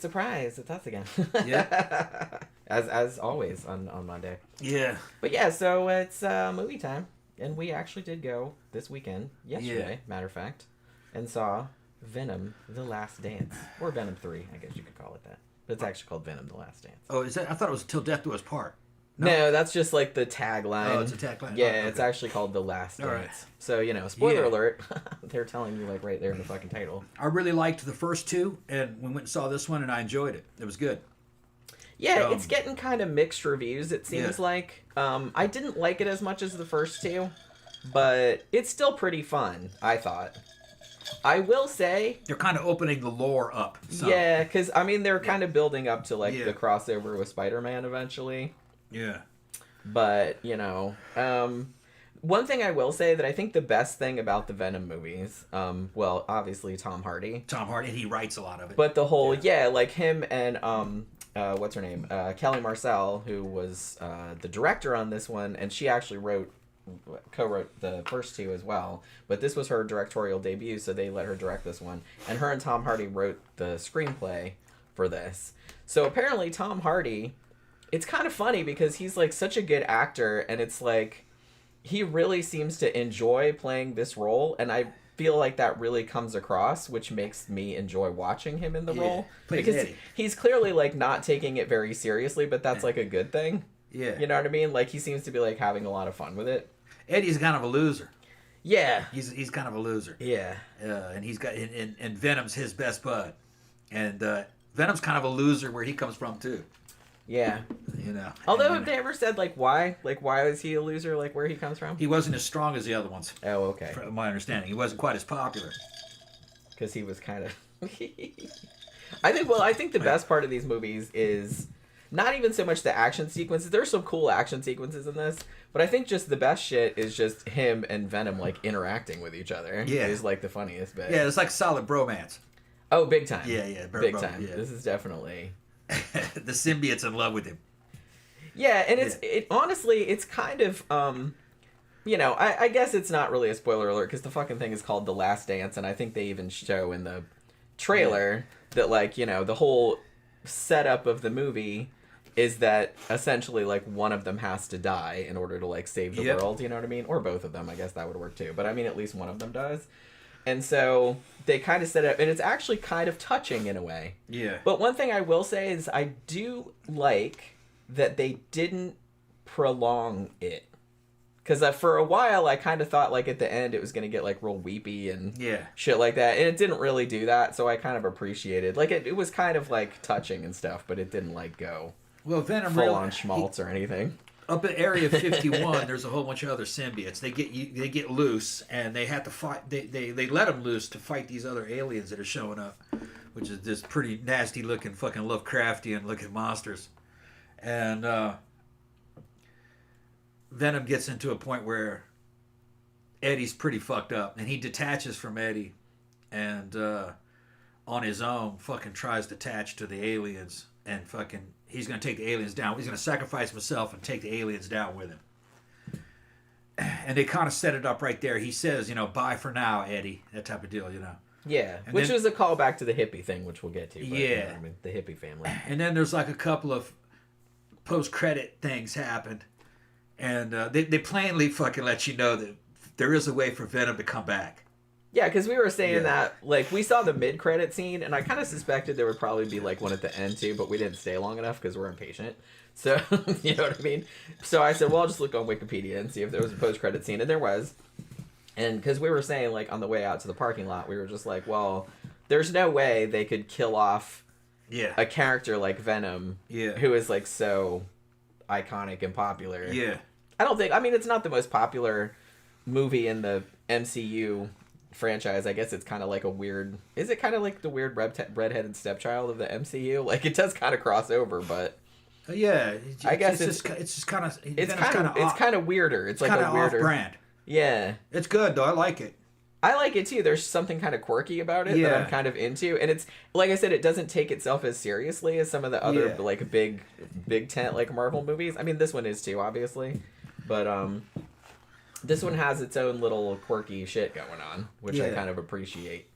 surprise! It's us again. Yeah. as always on Monday. Yeah. But yeah, so it's movie time, and we actually did go this weekend, yesterday, matter of fact, and saw Venom: The Last Dance, or Venom 3, I guess you could call it that. But it's actually called Venom: The Last Dance. Oh, is that? I thought it was Till Death Do Us Part. No, that's just like the tagline. Oh, it's a tagline. Yeah, okay. it's actually called The Last Dance. Right. So, spoiler alert, they're telling you like right there in the fucking title. I really liked the first two, and we went and saw this one, and I enjoyed it. It was good. Yeah, it's getting kind of mixed reviews, it seems like. I didn't like it as much as the first two, but it's still pretty fun, I thought. I will say... They're kind of opening the lore up. So. Yeah, because, they're kind of building up to, the crossover with Spider-Man eventually. Yeah. But, one thing I will say that I think the best thing about the Venom movies, well, obviously Tom Hardy. Tom Hardy, and he writes a lot of it. But the whole, like him and, what's her name? Kelly Marcel, who was the director on this one, and she actually co-wrote the first two as well. But this was her directorial debut, so they let her direct this one. And her and Tom Hardy wrote the screenplay for this. So apparently Tom Hardy... It's kind of funny because he's like such a good actor, and it's like he really seems to enjoy playing this role, and I feel like that really comes across, which makes me enjoy watching him in the role because Eddie. He's clearly like not taking it very seriously, but that's like a good thing. Yeah, you know what I mean? Like he seems to be like having a lot of fun with it. Eddie's kind of a loser. Yeah, he's kind of a loser. Yeah, and he's got and Venom's his best bud, and Venom's kind of a loser where he comes from too. Yeah. Although have they ever said why is he a loser, where he comes from? He wasn't as strong as the other ones. Oh, okay. From my understanding, he wasn't quite as popular. Because he was kind of. I think the best part of these movies is not even so much the action sequences. There's some cool action sequences in this, but I think just the best shit is just him and Venom interacting with each other. Yeah, is the funniest bit. Yeah, it's like solid bromance. Oh, big time. Yeah, big time. Yeah. This is definitely. The symbiote's in love with him. Yeah, and it honestly, it's kind of, I guess it's not really a spoiler alert because the fucking thing is called The Last Dance, and I think they even show in the trailer that, the whole setup of the movie is that essentially, one of them has to die in order to, save the world, you know what I mean? Or both of them, I guess that would work too. But, at least one of them does. And so they kind of set it up, and it's actually kind of touching in a way. Yeah. But one thing I will say is I do like that they didn't prolong it. Because for a while, I kind of thought, at the end, it was going to get, real weepy and shit like that. And it didn't really do that, so I kind of appreciated. It was kind of, touching and stuff, but it didn't, go well, Venom full-on schmaltz or anything. Up at Area 51, there's a whole bunch of other symbiotes. They get loose, and they have to fight. They let them loose to fight these other aliens that are showing up, which is this pretty nasty looking, fucking Lovecraftian looking monsters. And Venom gets into a point where Eddie's pretty fucked up, and he detaches from Eddie, and on his own, fucking tries to attach to the aliens, and fucking. He's going to take the aliens down. He's going to sacrifice himself and take the aliens down with him. And they kind of set it up right there. He says, bye for now, Eddie. That type of deal, Yeah, and which was a callback to the hippie thing, which we'll get to. But, yeah. The hippie family. And then there's a couple of post-credit things happened. And they plainly fucking let you know that there is a way for Venom to come back. Yeah, because we were saying that, we saw the mid-credit scene, and I kind of suspected there would probably be, one at the end, too, but we didn't stay long enough because we're impatient. So, you know what I mean? So I said, well, I'll just look on Wikipedia and see if there was a post-credit scene, and there was. And because we were saying, on the way out to the parking lot, we were just well, there's no way they could kill off a character like Venom, who is, so iconic and popular. Yeah. I don't think, it's not the most popular movie in the MCU franchise. I guess it's kind of like a weird. Is it kind of like the weird redheaded stepchild of the MCU? It does kind of cross over, but I guess it's just kind of it's kind of weirder. It's like a weirder off-brand. Yeah, it's good though. I like it. I like it too. There's something kind of quirky about it that I'm kind of into, and it's like I said, it doesn't take itself as seriously as some of the other big tent Marvel movies. This one is too, obviously, but this one has its own little quirky shit going on, which I kind of appreciate.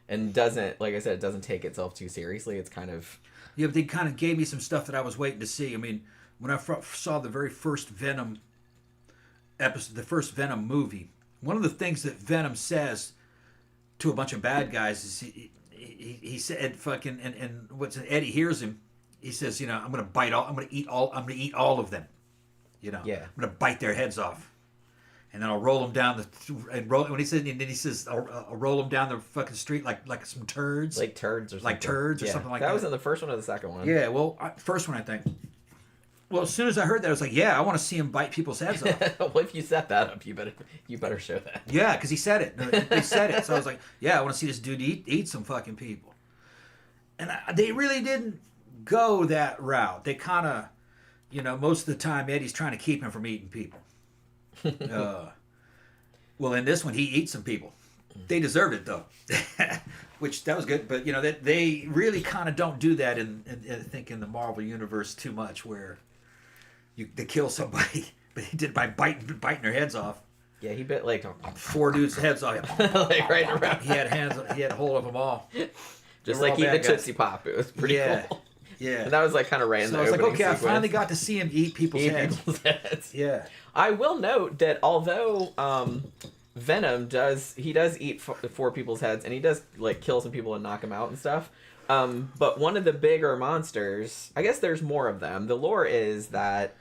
and doesn't, like I said, it doesn't take itself too seriously. It's kind of Yeah, but they kind of gave me some stuff that I was waiting to see. I mean, when I saw the very first Venom episode, the first Venom movie, one of the things that Venom says to a bunch of bad guys is he said fucking and what's Eddie hears him. He says, you know, I'm gonna eat all of them. You know, Yeah. I'm gonna bite their heads off, and then I'll roll them down when he said, and then he says, I'll roll them down the fucking street like some turds, like turds or something. like turds or something like that. That was in the first one or the second one. Yeah, well, first one I think. Well, as soon as I heard that, I was like, yeah, I want to see him bite people's heads off. Well, if you set that up, you better show that. Yeah, because he said it. They said it. So I was like, yeah, I want to see this dude eat some fucking people. And they really didn't go that route. They kind of, you know, most of the time Eddie's trying to keep him from eating people. Well, in this one, he eats some people. They deserved it, though. Which, that was good. But, you know, they really kind of don't do that, I think, in the Marvel Universe too much, where they kill somebody, but he did by biting their heads off. Yeah, he bit like 4 dudes' heads off. like right around. He had hold of them all. Just like eating a Tootsie Pop. It was pretty cool. Yeah. And that was like kind of right in So the I was like, opening okay, I sequence. finally got to see him eat people's heads. Yeah. I will note that although Venom does eat 4 people's heads, and he does like kill some people and knock them out and stuff. But one of the bigger monsters, I guess there's more of them. The lore is that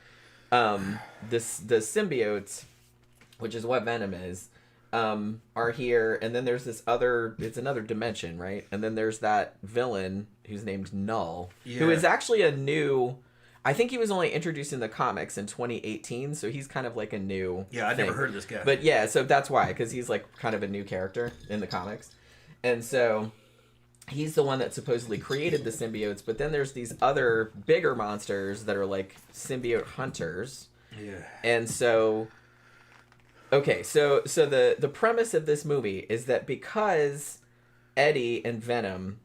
the symbiotes, which is what Venom is, are here, and then there's this other, it's another dimension, right? And then there's that villain who's named Null, who is actually a new, I think he was only introduced in the comics in 2018, so he's kind of like a new I'd never heard of this guy. But yeah, so that's why, because he's like kind of a new character in the comics. And so he's the one that supposedly created the symbiotes, but then there's these other bigger monsters that are like symbiote hunters. Yeah. And so okay, so the premise of this movie is that because Eddie and Venom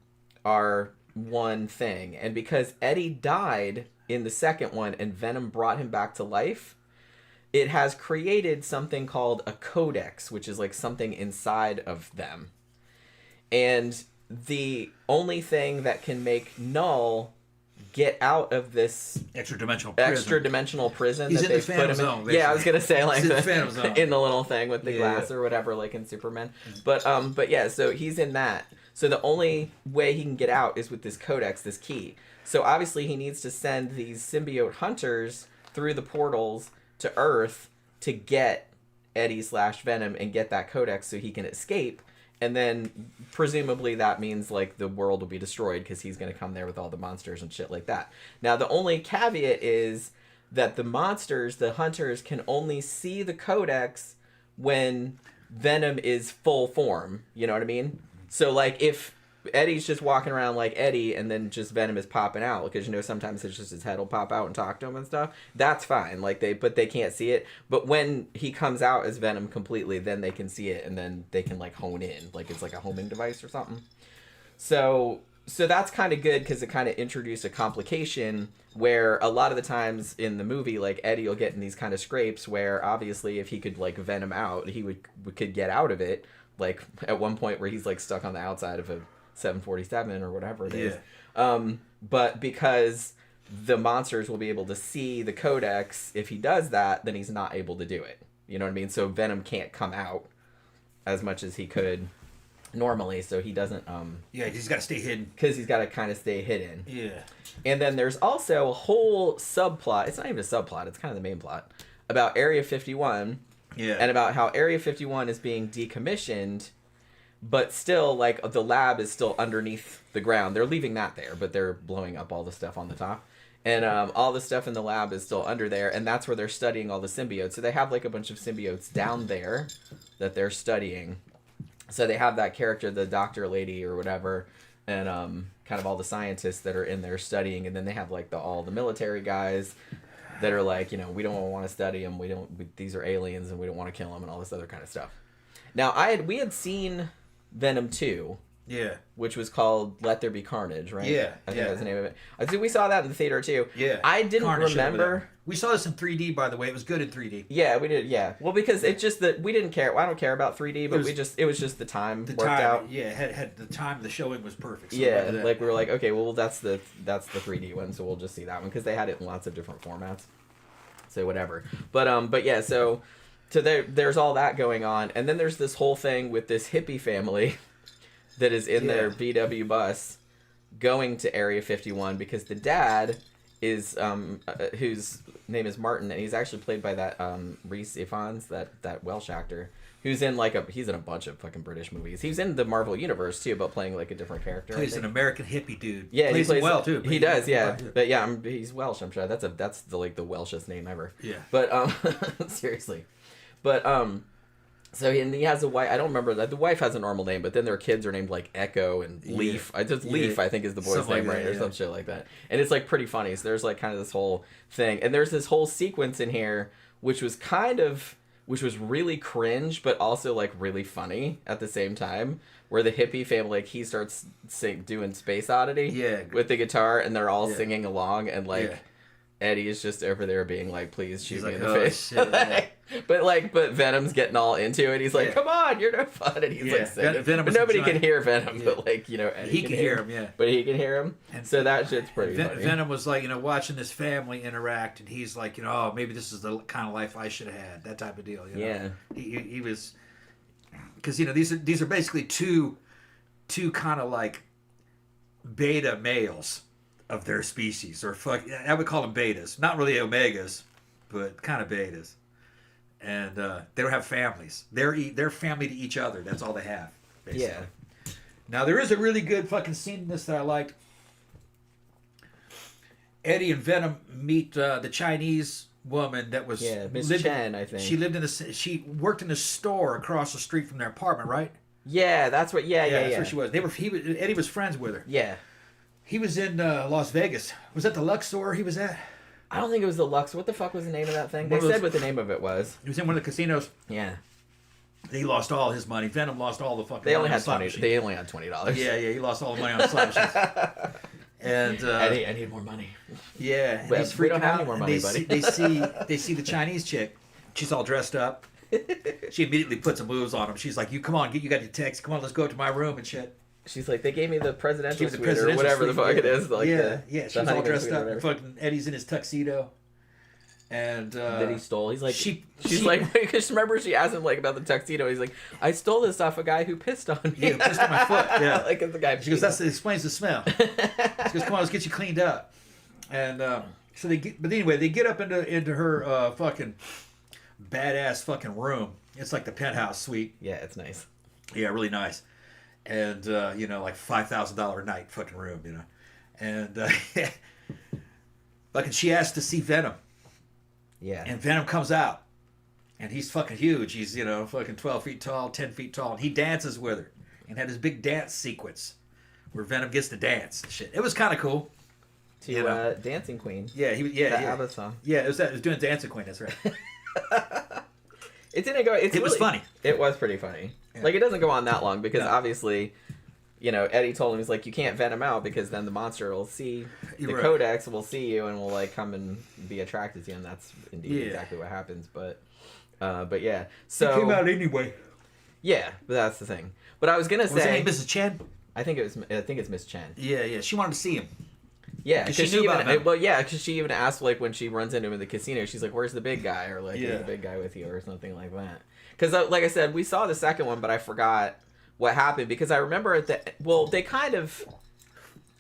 are one thing, and because Eddie died in the second one and Venom brought him back to life, it has created something called a codex, which is like something inside of them. And the only thing that can make Null get out of this extra dimensional prison that they put him in. Zone, yeah, I was gonna say like in the Phantom Zone. In the little thing with the glass or whatever, like in Superman. But yeah, so he's in that. So the only way he can get out is with this codex, this key. So obviously he needs to send these symbiote hunters through the portals to Earth to get Eddie/Venom and get that codex so he can escape. And then presumably that means like the world will be destroyed because he's going to come there with all the monsters and shit like that. Now the only caveat is that the monsters, the hunters, can only see the codex when Venom is full form. You know what I mean? So like if Eddie's just walking around like Eddie and then just Venom is popping out, because you know sometimes it's just his head will pop out and talk to him and stuff, that's fine, like they can't see it. But when he comes out as Venom completely, then they can see it, and then they can like hone in, like it's like a homing device or something. So that's kind of good because it kind of introduced a complication where a lot of the times in the movie, like Eddie will get in these kind of scrapes where obviously if he could like Venom out, he could get out of it, like at one point where he's like stuck on the outside of a 747 or whatever it is. But because the monsters will be able to see the codex, if he does that, then he's not able to do it. You know what I mean? So Venom can't come out as much as he could normally, so he doesn't he's got to stay hidden because he's got to kind of stay hidden. And then there's also a whole subplot, it's not even a subplot, it's kind of the main plot, about Area 51 and about how Area 51 is being decommissioned, but still, like, the lab is still underneath the ground. They're leaving that there, but they're blowing up all the stuff on the top. And all the stuff in the lab is still under there, and that's where they're studying all the symbiotes. So they have, like, a bunch of symbiotes down there that they're studying. So they have that character, the doctor lady or whatever, and kind of all the scientists that are in there studying. And then they have, like, all the military guys that are like, you know, we don't want to study them. These are aliens, and we don't want to kill them, and all this other kind of stuff. Now, we had seen Venom 2, Yeah. Which was called Let There Be Carnage, right? Yeah. I think that's the name of it. I think we saw that in the theater too. Yeah. I didn't Carnage remember. We saw this in 3D, by the way. It was good in 3D. Yeah, we did. Yeah. Well, because it's just that we didn't care. I don't care about 3D, but it was just the time worked out. Yeah, had the time. The showing was perfect. So Yeah, like we were like, okay, well that's the 3D one, so we'll just see that one because they had it in lots of different formats. So whatever. But yeah, so there's all that going on, and then there's this whole thing with this hippie family that is in their VW bus going to Area 51 because the dad is whose name is Martin, and he's actually played by that Rhys Ifans, that Welsh actor, who's in he's in a bunch of fucking British movies. He's in the Marvel universe too, but playing like a different character. Plays an American hippie dude. Yeah, plays him well too. He does, yeah. But yeah, he's Welsh. I'm sure that's the Welshest name ever. Yeah. But seriously, but so he has a wife. I don't remember that. The wife has a normal name, but then their kids are named like Echo and Leaf. Leaf, I think, is the boy's Something name, like right? that, Or some shit like that. And it's like pretty funny. So there's like kind of this whole thing. And there's this whole sequence in here, which was really cringe, but also like really funny at the same time. Where the hippie family, like he starts doing Space Oddity with the guitar, and they're all singing along, and like Eddie is just over there being like, please shoot me in the face. Shit, but Venom's getting all into it. He's like, come on, you're no fun. And he's like singing. But nobody can hear Venom, but like, Eddie he can hear him, But he can hear him. And so that shit's pretty funny. Venom was like, watching this family interact, and he's like, oh, maybe this is the kind of life I should have had. That type of deal. Yeah. He was, because these are basically two kind of like beta males of their species, or I would call them betas, not really omegas, but kind of betas, and they don't have families. They're family to each other. That's all they have, basically. Yeah. Now there is a really good fucking scene in this that I liked. Eddie and Venom meet the Chinese woman that was Miss Chen, I think. She worked in a store across the street from their apartment, right? Yeah, that's what. Yeah. That's where she was. Eddie was friends with her. Yeah. He was in Las Vegas. Was that the Luxor he was at? I don't think it was the Lux. What the fuck was the name of that thing? They said what the name of it was. He was in one of the casinos. Yeah. He lost all his money. Venom lost all the fucking money. They only had $20. Yeah, he lost all the money on the slot machines. And I need more money. Yeah, but he's freaking out. Any more money, buddy. They see the Chinese chick. She's all dressed up. She immediately puts some moves on him. She's like, "You come on, you got your text. Come on, let's go up to my room and shit." She's like, they gave me the presidential suite or whatever the fuck it is. Like she's all dressed up. Fucking Eddie's in his tuxedo. And that he stole. He's like, she's like, because remember she asked him like about the tuxedo. He's like, I stole this off a guy who pissed on me. Yeah, pissed on my foot. Yeah, like it's the guy. She goes, that explains the smell. She goes, come on, let's get you cleaned up. And so they get up into her fucking badass fucking room. It's like the penthouse suite. Yeah, it's nice. Yeah, really nice. And like $5,000 a night fucking room, and fucking she asked to see Venom. Yeah. And Venom comes out, and he's fucking huge. He's fucking 12 feet tall, 10 feet tall, and he dances with her, and had this big dance sequence where Venom gets to dance and shit. It was kind of cool. To Dancing Queen. Yeah, the ABBA song. Yeah, it was doing Dancing Queen. That's right. It didn't go. It was funny. It was pretty funny. Yeah. Like it doesn't go on that long because obviously, Eddie told him he's like, you can't vet him out because then the monster will see codex will see you and will like come and be attracted to you, and that's indeed exactly what happens. But yeah, so it came out anyway. Yeah, but that's the thing. But I was gonna say, was her name Mrs. Chen? I think it's Miss Chen. Yeah. She wanted to see him. Yeah, because she even asked like when she runs into him in the casino, she's like, "Where's the big guy?" or like, "Is the big guy with you?" or something like that. Because like I said, we saw the second one, but I forgot what happened because I remember they kind of.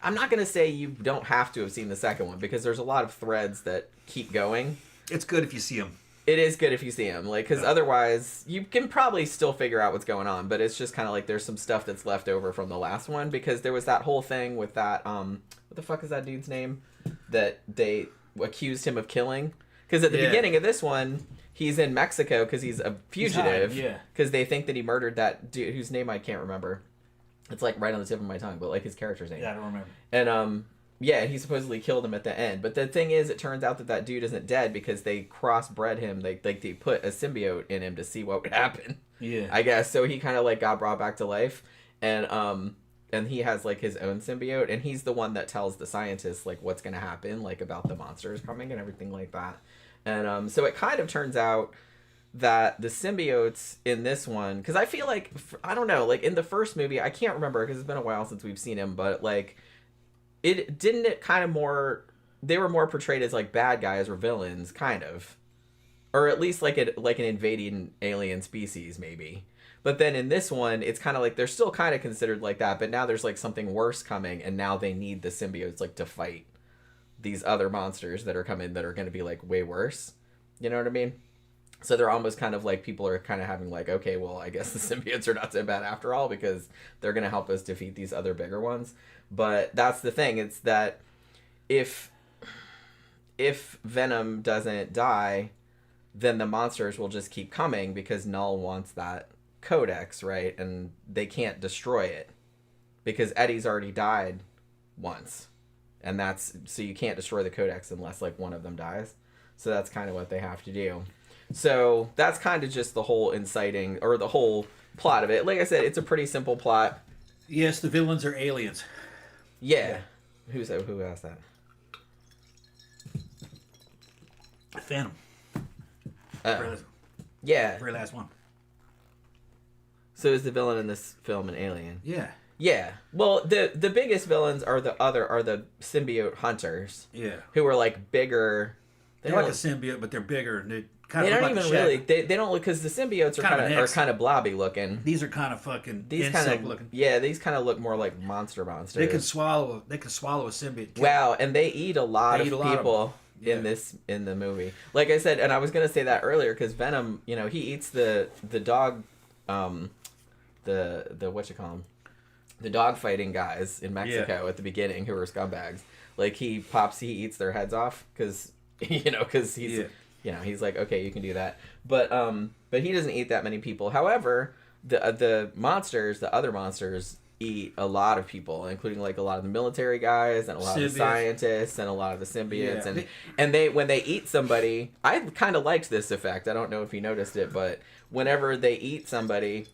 I'm not gonna say you don't have to have seen the second one because there's a lot of threads that keep going. It's good if you see them. It is good if you see him, like, because otherwise you can probably still figure out what's going on. But it's just kind of like there's some stuff that's left over from the last one because there was that whole thing with that what the fuck is that dude's name that they accused him of killing? Because at the beginning of this one, he's in Mexico because he's a fugitive. Because they think that he murdered that dude whose name I can't remember. It's like right on the tip of my tongue, but like his character's name. Yeah, I don't remember. And yeah, he supposedly killed him at the end. But the thing is, it turns out that dude isn't dead because they crossbred him. They put a symbiote in him to see what would happen. Yeah. I guess. So he kind of like got brought back to life. And and he has like his own symbiote, and he's the one that tells the scientists like what's going to happen, like about the monsters coming and everything like that. And so it kind of turns out that the symbiotes in this one, because I feel like, I don't know, like in the first movie, I can't remember because it's been a while since we've seen him, but like it kind of more, they were more portrayed as like bad guys or villains, kind of, or at least like an invading alien species maybe. But then in this one, it's kind of like they're still kind of considered like that, but now there's like something worse coming, and now they need the symbiotes like to fight these other monsters that are coming that are going to be like way worse. You know what I mean? So they're almost kind of like, people are kind of having like, okay, well, I guess the symbiotes are not so bad after all, because they're going to help us defeat these other bigger ones. But that's the thing. It's that if Venom doesn't die, then the monsters will just keep coming because Null wants that codex, right? And they can't destroy it because Eddie's already died once. And that's, so you can't destroy the codex unless like one of them dies. So that's kind of what they have to do. So that's kind of just the whole inciting, or the whole plot of it. Like I said, it's a pretty simple plot. Yes, the villains are aliens. Yeah. Who asked that? Venom. Yeah. Very last one. So is the villain in this film an alien? Yeah. Yeah. Well, the biggest villains are the symbiote hunters. Yeah. Who are like bigger. They're like a symbiote, but they're bigger. And they don't even really. They don't look, because the symbiotes are kind of blobby looking. These are kind of fucking insect looking. Yeah, these kind of look more like monsters. They can swallow a symbiote. Wow, and they eat a lot of people in the movie. Like I said, and I was gonna say that earlier, because Venom, he eats the dog, the what you call them, the dog fighting guys in Mexico at the beginning who were scumbags. Like he eats their heads off because he's. He's like, okay, you can do that. But he doesn't eat that many people. However, the other monsters eat a lot of people, including like a lot of the military guys and a lot of the scientists and a lot of the symbiotes. Yeah. And they when they eat somebody, I kind of liked this effect. I don't know if you noticed it, but whenever they eat somebody,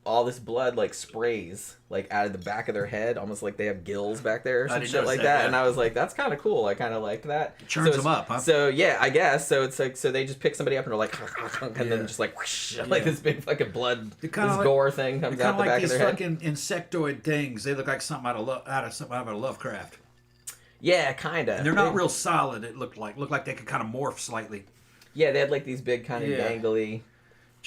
all this blood like sprays like out of the back of their head, almost like they have gills back there or some shit like that. And I was like, that's kind of cool. I kind of liked that. It churns them up, huh? So yeah, I guess. So it's like, so they just pick somebody up and they're like, and then just like, whoosh, like this big fucking blood, this gore thing comes out the back of their head. They're kind of like these fucking insectoid things. They look like something out of Lovecraft. Yeah, kind of. And they're not real solid. It looked like they could kind of morph slightly. Yeah, they had like these big kind of dangly,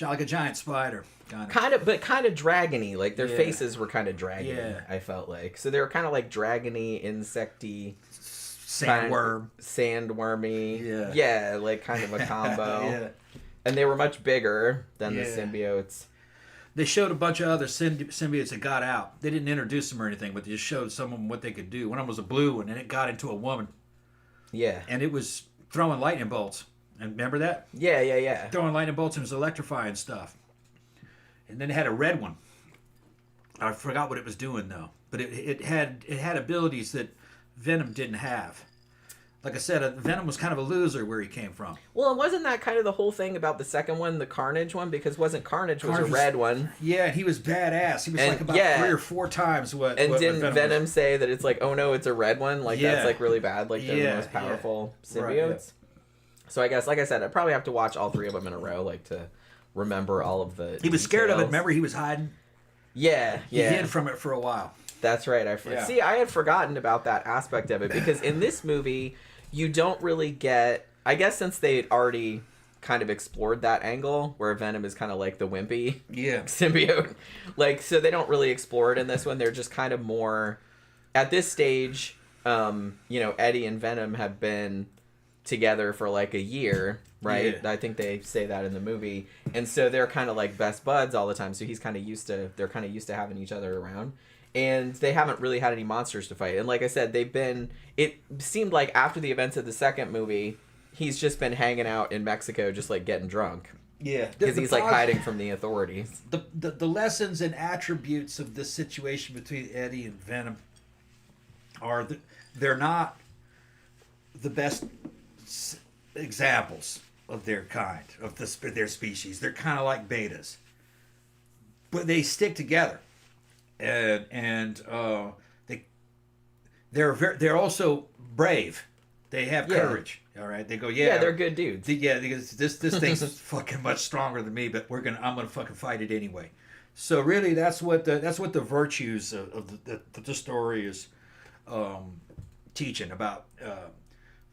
like a giant spider. Kind of dragony. Like their faces were kind of dragony. Yeah. I felt like, so they were kind of like dragony, insecty, sandwormy. Yeah, like kind of a combo. And they were much bigger than the symbiotes. They showed a bunch of other symbiotes that got out. They didn't introduce them or anything, but they just showed some of them what they could do. One of them was a blue one, and it got into a woman. Yeah. And it was throwing lightning bolts. And remember that? Yeah. Throwing lightning bolts and it was electrifying stuff. And then it had a red one. I forgot what it was doing though, but it had abilities that Venom didn't have. Like I said, Venom was kind of a loser where he came from. Well, and wasn't that kind of the whole thing about the second one, the Carnage one? Because Carnage was a red one. Yeah, and he was badass. He was like about 3 or 4 times what. And what didn't Venom say that it's like, oh no, it's a red one? Like that's like really bad. Like they're the most powerful symbiotes. Right, So I guess, like I said, I'd probably have to watch all 3 of them in a row, like to remember all of the. He was scared of it. Remember, he was hiding. Yeah. He hid from it for a while. That's right. See, I had forgotten about that aspect of it, because in this movie, you don't really get. I guess since they already kind of explored that angle where Venom is kind of like the wimpy symbiote, like, so they don't really explore it in this one. They're just kind of more at this stage. Eddie and Venom have been together for like a year, right? I think they say that in the movie, and so they're kind of like best buds all the time. So they're kind of used to having each other around, and they haven't really had any monsters to fight. And like I said, it seemed like after the events of the second movie, he's just been hanging out in Mexico, just like getting drunk. Yeah, because he's like hiding from the authorities. The lessons and attributes of this situation between Eddie and Venom are that they're not the best examples of their kind, of their species. They're kind of like betas, but they stick together. and they're also brave. They have courage. All right, they go, yeah, they're good dudes. Because this thing's fucking much stronger than me, but I'm gonna fucking fight it anyway. So really, that's what the virtues of the story is teaching about.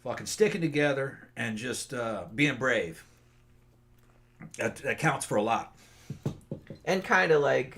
Fucking sticking together and just being brave. That counts for a lot. And kind of like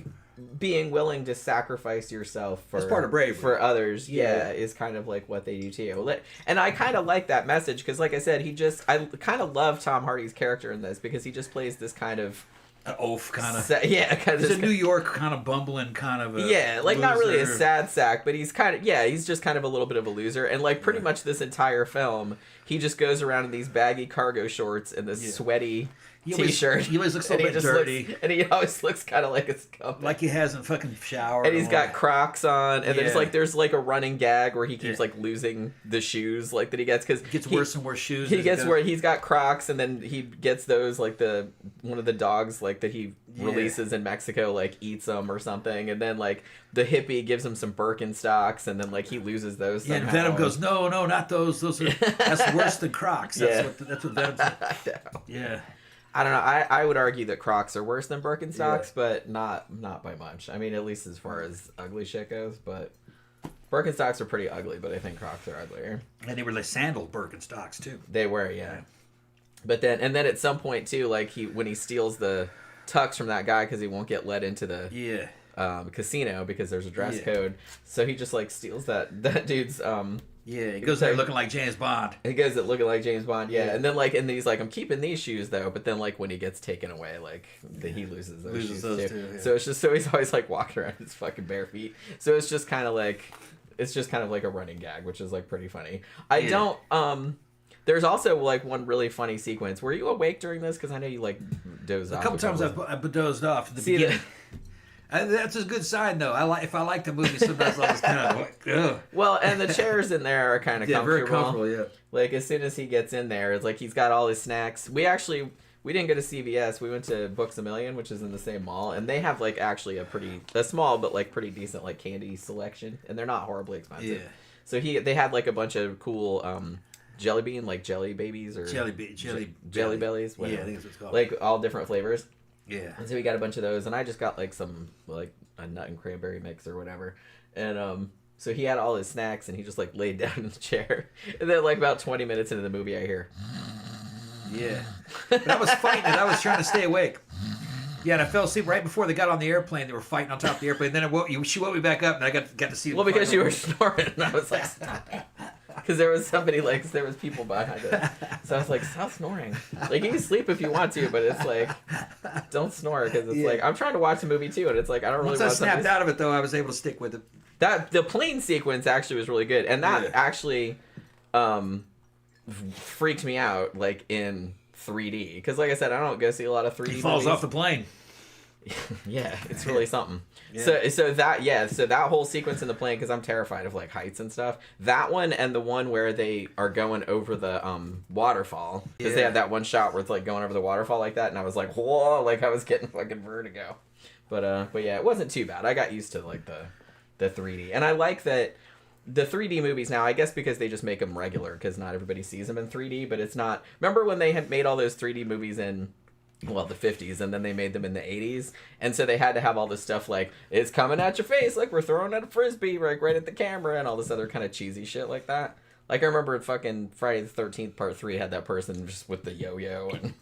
being willing to sacrifice yourself for That's part of bravery. For others, is kind of like what they do too. And I kind of like that message because, like I said, I kind of love Tom Hardy's character in this because he just plays this kind of an oaf kind of. He's a New York kind of bumbling kind of a like loser. Not really a sad sack, but he's kind of he's just kind of a little bit of a loser. And like pretty much this entire film, he just goes around in these baggy cargo shorts and this sweaty t-shirt. He always looks a little bit dirty. And he always looks kind of like a scumbag. Like he hasn't fucking showered. And he's got Crocs on. And there's like a running gag where he keeps like losing the shoes like that he gets. Because he gets worse and worse shoes. He gets where he's got Crocs and then he gets those like one of the dogs like that he releases in Mexico like eats them or something. And then like the hippie gives him some Birkenstocks and then like he loses those somehow. And Venom goes, no, not those. That's worse than Crocs. That's what Venom's like. Yeah. I don't know. I would argue that Crocs are worse than Birkenstocks, but not by much. I mean, at least as far as ugly shit goes. But Birkenstocks are pretty ugly, but I think Crocs are uglier. And they were like sandal Birkenstocks too. They were, yeah. But then at some point too, like when he steals the tux from that guy because he won't get let into the casino because there's a dress code, so he just like steals that dude's he goes there looking like James Bond. He goes there looking like James Bond, and then like and he's like, I'm keeping these shoes though, but then like when he gets taken away, like he loses those shoes too. Yeah. So it's just he's always like walking around his fucking bare feet. So it's just kind of like a running gag, which is like pretty funny. I don't There's also like one really funny sequence. Were you awake during this? Because I know you like dozed off. A couple times I've dozed off at the beginning. That's a good sign, though. If I like the movie, sometimes I was kind of like, ugh. Well, and the chairs in there are kind of comfortable. Very comfortable, yeah. Like as soon as he gets in there, it's like he's got all his snacks. We didn't go to CVS. We went to Books A Million, which is in the same mall, and they have like actually a small but like pretty decent like candy selection, and they're not horribly expensive. Yeah. So they had like a bunch of cool jelly bean like jelly babies or jelly bellies. Whatever. Yeah, I think that's what it's called. Like all different flavors. Yeah. And so we got a bunch of those, and I just got like some like a nut and cranberry mix or whatever, and so he had all his snacks, and he just like laid down in the chair, and then like about 20 minutes into the movie, I hear. Yeah. But I was fighting it. I was trying to stay awake. Yeah, and I fell asleep right before they got on the airplane. They were fighting on top of the airplane. Then she woke me back up, and I got to see. Well, because you were snoring, and I was like, stop it. Because there was people behind it. So I was like, stop snoring. Like, you can sleep if you want to, but it's like, don't snore. Because it's like, I'm trying to watch a movie too, and it's like, I don't really want to. Once I snapped out of it, though, I was able to stick with it. The plane sequence actually was really good. And that actually freaked me out, like, in 3D. Because, like I said, I don't go see a lot of 3D He falls movies. off the plane. Yeah, it's really something. Yeah. So that whole sequence in the plane, because I'm terrified of like heights and stuff. That one and the one where they are going over the waterfall, because they have that one shot where it's like going over the waterfall like that, and I was like, whoa, like I was getting fucking vertigo. But yeah, it wasn't too bad. I got used to like the 3D, and I like that the 3D movies now. I guess because they just make them regular, because not everybody sees them in 3D. But it's not. Remember when they had made all those 3D movies in the 50s, and then they made them in the 80s, and so they had to have all this stuff like, it's coming at your face like we're throwing at a frisbee, like right at the camera, and all this other kind of cheesy shit like that. Like I remember fucking Friday the 13th Part 3 had that person just with the yo-yo and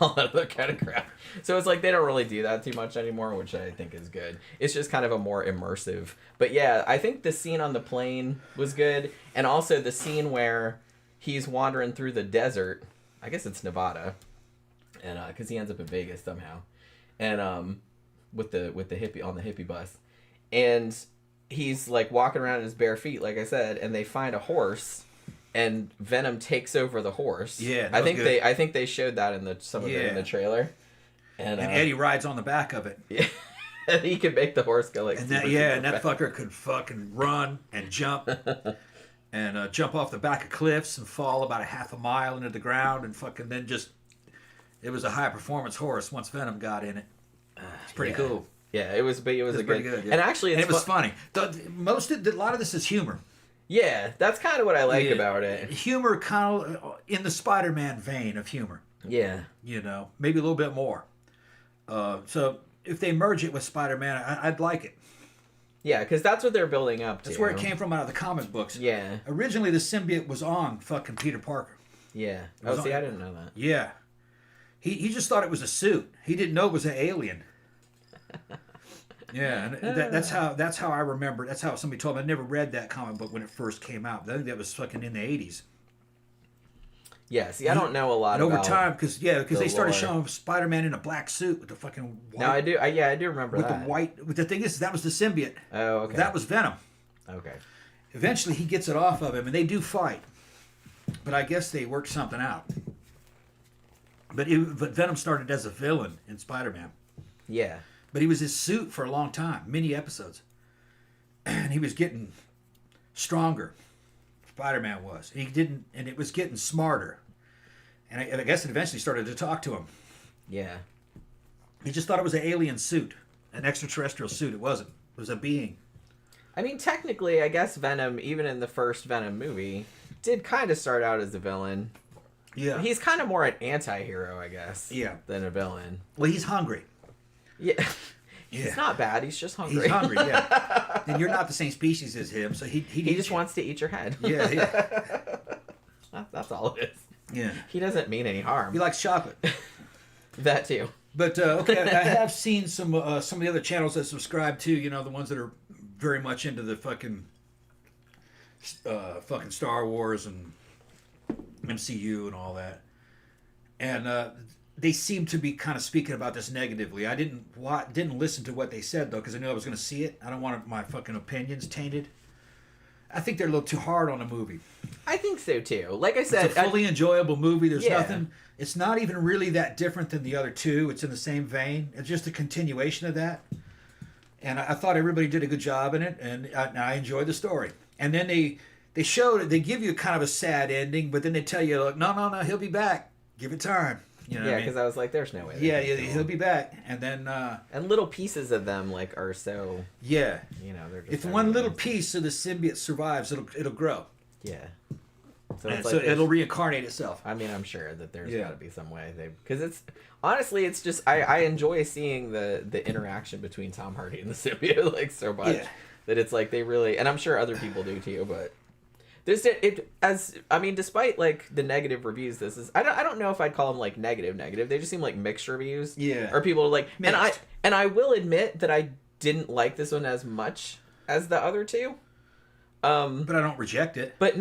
all that other kind of crap. So it's like they don't really do that too much anymore, which I think is good. It's just kind of a more immersive. But yeah, I think the scene on the plane was good, and also the scene where he's wandering through the desert. I guess it's Nevada. And because he ends up in Vegas somehow, and with the hippie on the hippie bus, and he's like walking around in his bare feet, like I said, and they find a horse, and Venom takes over the horse. Yeah, I think they showed that in some of it in the trailer, and Eddie rides on the back of it. Yeah, and he could make the horse go like. And that fucker could fucking run and jump. And jump off the back of cliffs and fall about a half a mile into the ground and fucking then just. It was a high-performance horse once Venom got in it. It's pretty cool. Yeah, it was, but it was pretty good. Yeah. And actually, it was funny. A lot of this is humor. Yeah, that's kind of what I like about it. Humor, kind of in the Spider-Man vein of humor. Yeah, maybe a little bit more. So if they merge it with Spider-Man, I'd like it. Yeah, because that's what they're building up to. That's where it came from out of the comic books. Yeah. Originally, the symbiote was on fucking Peter Parker. Yeah. Oh, see, I didn't know that. Yeah. He just thought it was a suit. He didn't know it was an alien. Yeah, and that's how I remember. That's how somebody told me. I never read that comic book when it first came out. I think that was fucking in the 80s. Yeah, see, I don't know a lot and about over time, because they started lore. showing Spider-Man in a black suit with the fucking white. No, I do. I do remember with that. the white. But the thing is, that was the symbiote. Oh, okay. That was Venom. Okay. Eventually, he gets it off of him, and they do fight. But I guess they worked something out. But Venom started as a villain in Spider-Man. Yeah. But he was his suit for a long time, many episodes. And he was getting stronger. Spider-Man was. And it was getting smarter. And I guess it eventually started to talk to him. Yeah. He just thought it was an alien suit, an extraterrestrial suit. It wasn't. It was a being. I mean, technically, I guess Venom, even in the first Venom movie, did kind of start out as a villain. Yeah. He's kind of more an anti-hero, I guess. Yeah. Than a villain. Well, he's hungry. Yeah. Yeah. He's not bad. He's just hungry. He's hungry, yeah. And you're not the same species as him, so he just wants to eat your head. Yeah, yeah. That's all it is. Yeah. He doesn't mean any harm. He likes chocolate. That too. But okay, I have seen some of the other channels that subscribe to, the ones that are very much into the fucking Star Wars and MCU and all that, and they seem to be kind of speaking about this negatively. I didn't listen to what they said though, because I knew I was going to see it. I don't want my fucking opinions tainted. I think they're a little too hard on the movie. I think so too. Like I said, it's a fully enjoyable movie. There's nothing. It's not even really that different than the other two. It's in the same vein. It's just a continuation of that. And I thought everybody did a good job in it, and I enjoyed the story. And then they give you kind of a sad ending, but then they tell you, like, no, he'll be back. Give it time. Yeah, because I was like, there's no way. Yeah, he'll be back. And then and little pieces of them like are so. Yeah. They're just if one little piece of the symbiote survives, it'll grow. Yeah. So it'll reincarnate itself. I mean, I'm sure that there's got to be some way because it's honestly, it's just I enjoy seeing the interaction between Tom Hardy and the symbiote like so much that it's like they really, and I'm sure other people do too, but this despite like the negative reviews, this is I don't know if I'd call them like negative. They just seem like mixed reviews. Yeah. Or people are like, mixed. and I will admit that I didn't like this one as much as the other two. But I don't reject it. But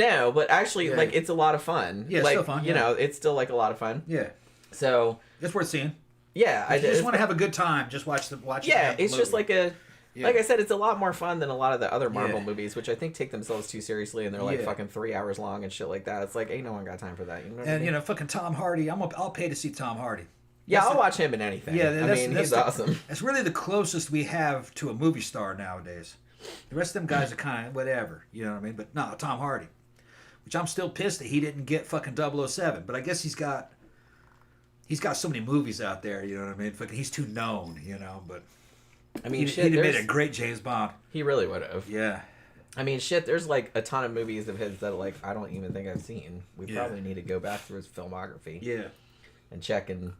actually, like, it's a lot of fun. Yeah, it's like, still fun. It's still like a lot of fun. Yeah. So it's worth seeing. Yeah, I just want to have a good time. Just watch. Yeah, it's just like like I said, it's a lot more fun than a lot of the other Marvel movies, which I think take themselves too seriously, and they're like fucking 3 hours long and shit like that. It's like, ain't no one got time for that. You know what I mean? Fucking Tom Hardy. I'll pay to see Tom Hardy. Yeah, I'll watch him in anything. Yeah, he's awesome. It's really the closest we have to a movie star nowadays. The rest of them guys are kind of whatever, you know what I mean? But no, Tom Hardy. Which I'm still pissed that he didn't get fucking 007. But I guess he's got so many movies out there, you know what I mean? Fucking he's too known, but I mean, he'd have made a great James Bond. He really would have. Yeah. I mean, there's like a ton of movies of his that like I don't even think I've seen. We probably need to go back through his filmography. Yeah. And check and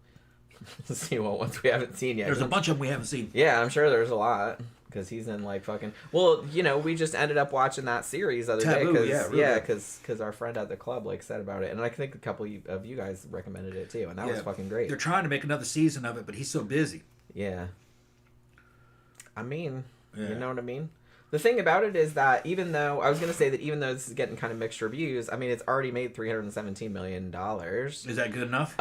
see what ones we haven't seen yet. There's a bunch of them we haven't seen. Yeah, I'm sure there's a lot. Because he's in like fucking... Well, we just ended up watching that series the other day. Because our friend at the club like said about it. And I think a couple of you guys recommended it too. And that was fucking great. They're trying to make another season of it, but he's so busy. Yeah. I mean, you know what I mean? The thing about it is that even though... I was going to say that even though this is getting kind of mixed reviews, I mean, it's already made $317 million. Is that good enough?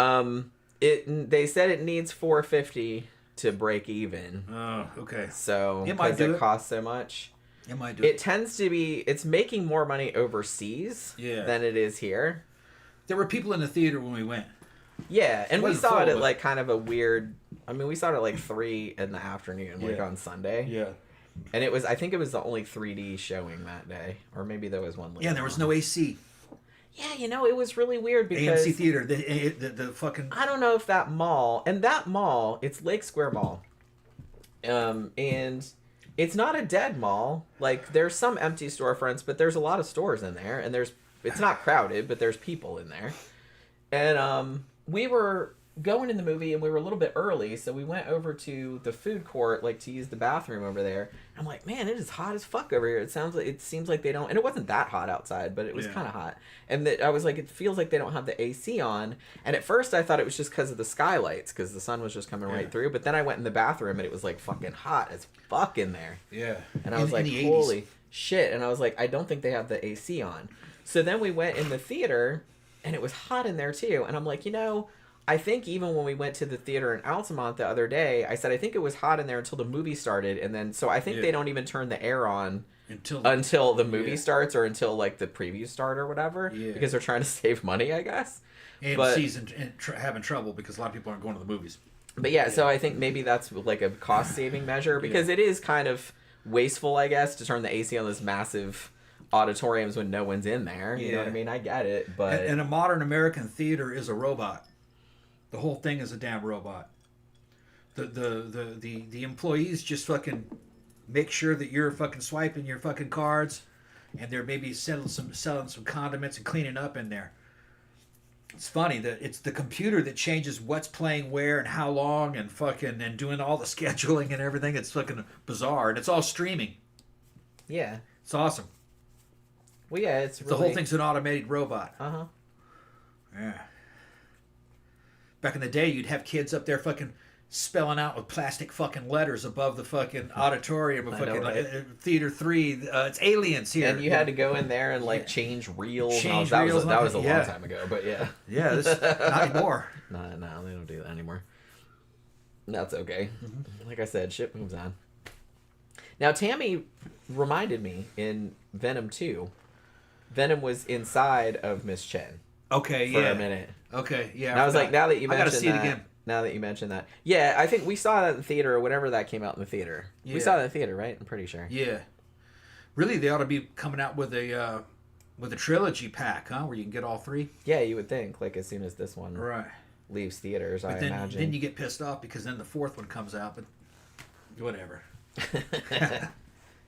They said it needs $450 to break even. Oh, okay. So, because it costs so much. It might do it. It tends to be, it's making more money overseas than it is here. There were people in the theater when we went. Yeah, and we saw it at like kind of a weird, we saw it at like 3 in the afternoon, like on Sunday. Yeah. And I think it was the only 3D showing that day. Or maybe there was one later. Yeah, there was no AC. Yeah, it was really weird because... AMC Theater, the fucking... I don't know if that mall, it's Lake Square Mall. And it's not a dead mall. Like, there's some empty storefronts, but there's a lot of stores in there, and it's not crowded, but there's people in there. And we were going in the movie, and we were a little bit early, so we went over to the food court, like, to use the bathroom over there. I'm like, man, it is hot as fuck over here. It seems like they don't, and it wasn't that hot outside, but it was kind of hot. And I was like, it feels like they don't have the AC on. And at first I thought it was just because of the skylights, because the sun was just coming right through. But then I went in the bathroom, and it was like fucking hot as fuck in there. Yeah. And I was like, holy shit. And I was like, I don't think they have the AC on. So then we went in the theater, and it was hot in there too. And I'm like, I think even when we went to the theater in Altamont the other day, I said I think it was hot in there until the movie started, and then so I think they don't even turn the air on until the movie starts, or until like the previews start or whatever, because they're trying to save money, I guess. And having trouble because a lot of people aren't going to the movies. But so I think maybe that's like a cost saving measure, because it is kind of wasteful, I guess, to turn the AC on those massive auditoriums when no one's in there. You know what I mean? I get it, but and a modern American theater is a robot. The whole thing is a damn robot. The employees just fucking make sure that you're fucking swiping your fucking cards, and they're maybe selling some condiments and cleaning up in there. It's funny that it's the computer that changes what's playing where and how long and fucking and doing all the scheduling and everything. It's fucking bizarre, and it's all streaming. Yeah, it's awesome. Well, yeah, it's the whole thing's an automated robot. Yeah. Back in the day, you'd have kids up there fucking spelling out with plastic fucking letters above the fucking auditorium of fucking Theater 3. It's aliens here. And you had to go in there and like change reels. That was a long time ago, but yeah. Yeah, not anymore. No, they don't do that anymore. That's okay. Mm-hmm. Like I said, shit moves on. Now, Tammy reminded me in Venom 2, Venom was inside of Miss Chen. Okay, for a minute. Okay, yeah. And I was like, now that you mentioned I gotta see it again. Now that you mentioned that. Yeah, I think we saw that in the theater, or whenever that came out in the theater. Yeah. We saw that in the theater, right? I'm pretty sure. Yeah. Really, they ought to be coming out with a trilogy pack, huh? Where you can get all three. Yeah, you would think, like, as soon as this one leaves theaters, but I imagine. Then you get pissed off because then the fourth one comes out, but whatever.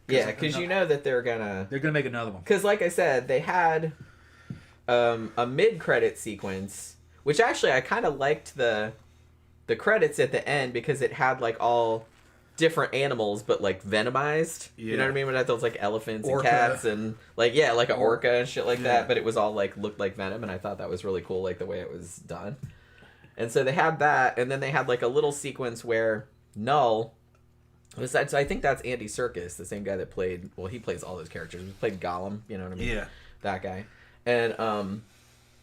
Yeah, because you know that they're gonna make another one. Because, like I said, they had a mid-credit sequence, which actually I kind of liked the credits at the end, because it had like all different animals but like venomized. Yeah. You know what I mean? When I thought it was like elephants and cats and like like an orca and shit like that, but it was all like looked like Venom, and I thought that was really cool, like the way it was done. And so they had that, and then they had like a little sequence where Null. So I think that's Andy Serkis, the same guy that played. Well, he plays all those characters. He played Gollum. You know what I mean? Yeah. That guy. And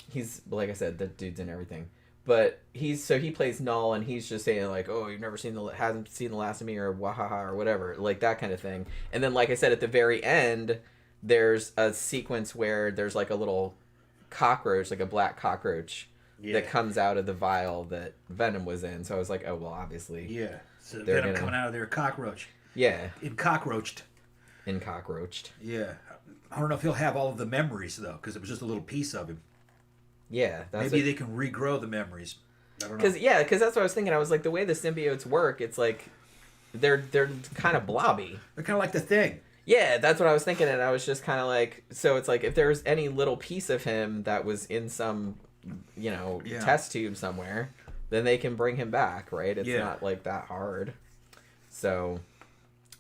he's, like I said, the dude's in everything. But he plays Null, and he's just saying like, "Oh, you've never hasn't seen the last of me," or "Wahaha," or whatever, like that kind of thing. And then, like I said, at the very end, there's a sequence where there's like a little cockroach, like a black cockroach, that comes out of the vial that Venom was in. So I was like, oh well, obviously, so Venom coming out of their cockroach. Yeah, Incockroached. Yeah. I don't know if he'll have all of the memories though, because it was just a little piece of him. Yeah, maybe they can regrow the memories. I don't know. Because that's what I was thinking. I was like, the way the symbiotes work, it's like they're kind of blobby. They're kind of like the Thing. Yeah, that's what I was thinking, and I was just kind of like, so it's like if there was any little piece of him that was in some, test tube somewhere, then they can bring him back, right? It's not like that hard. So,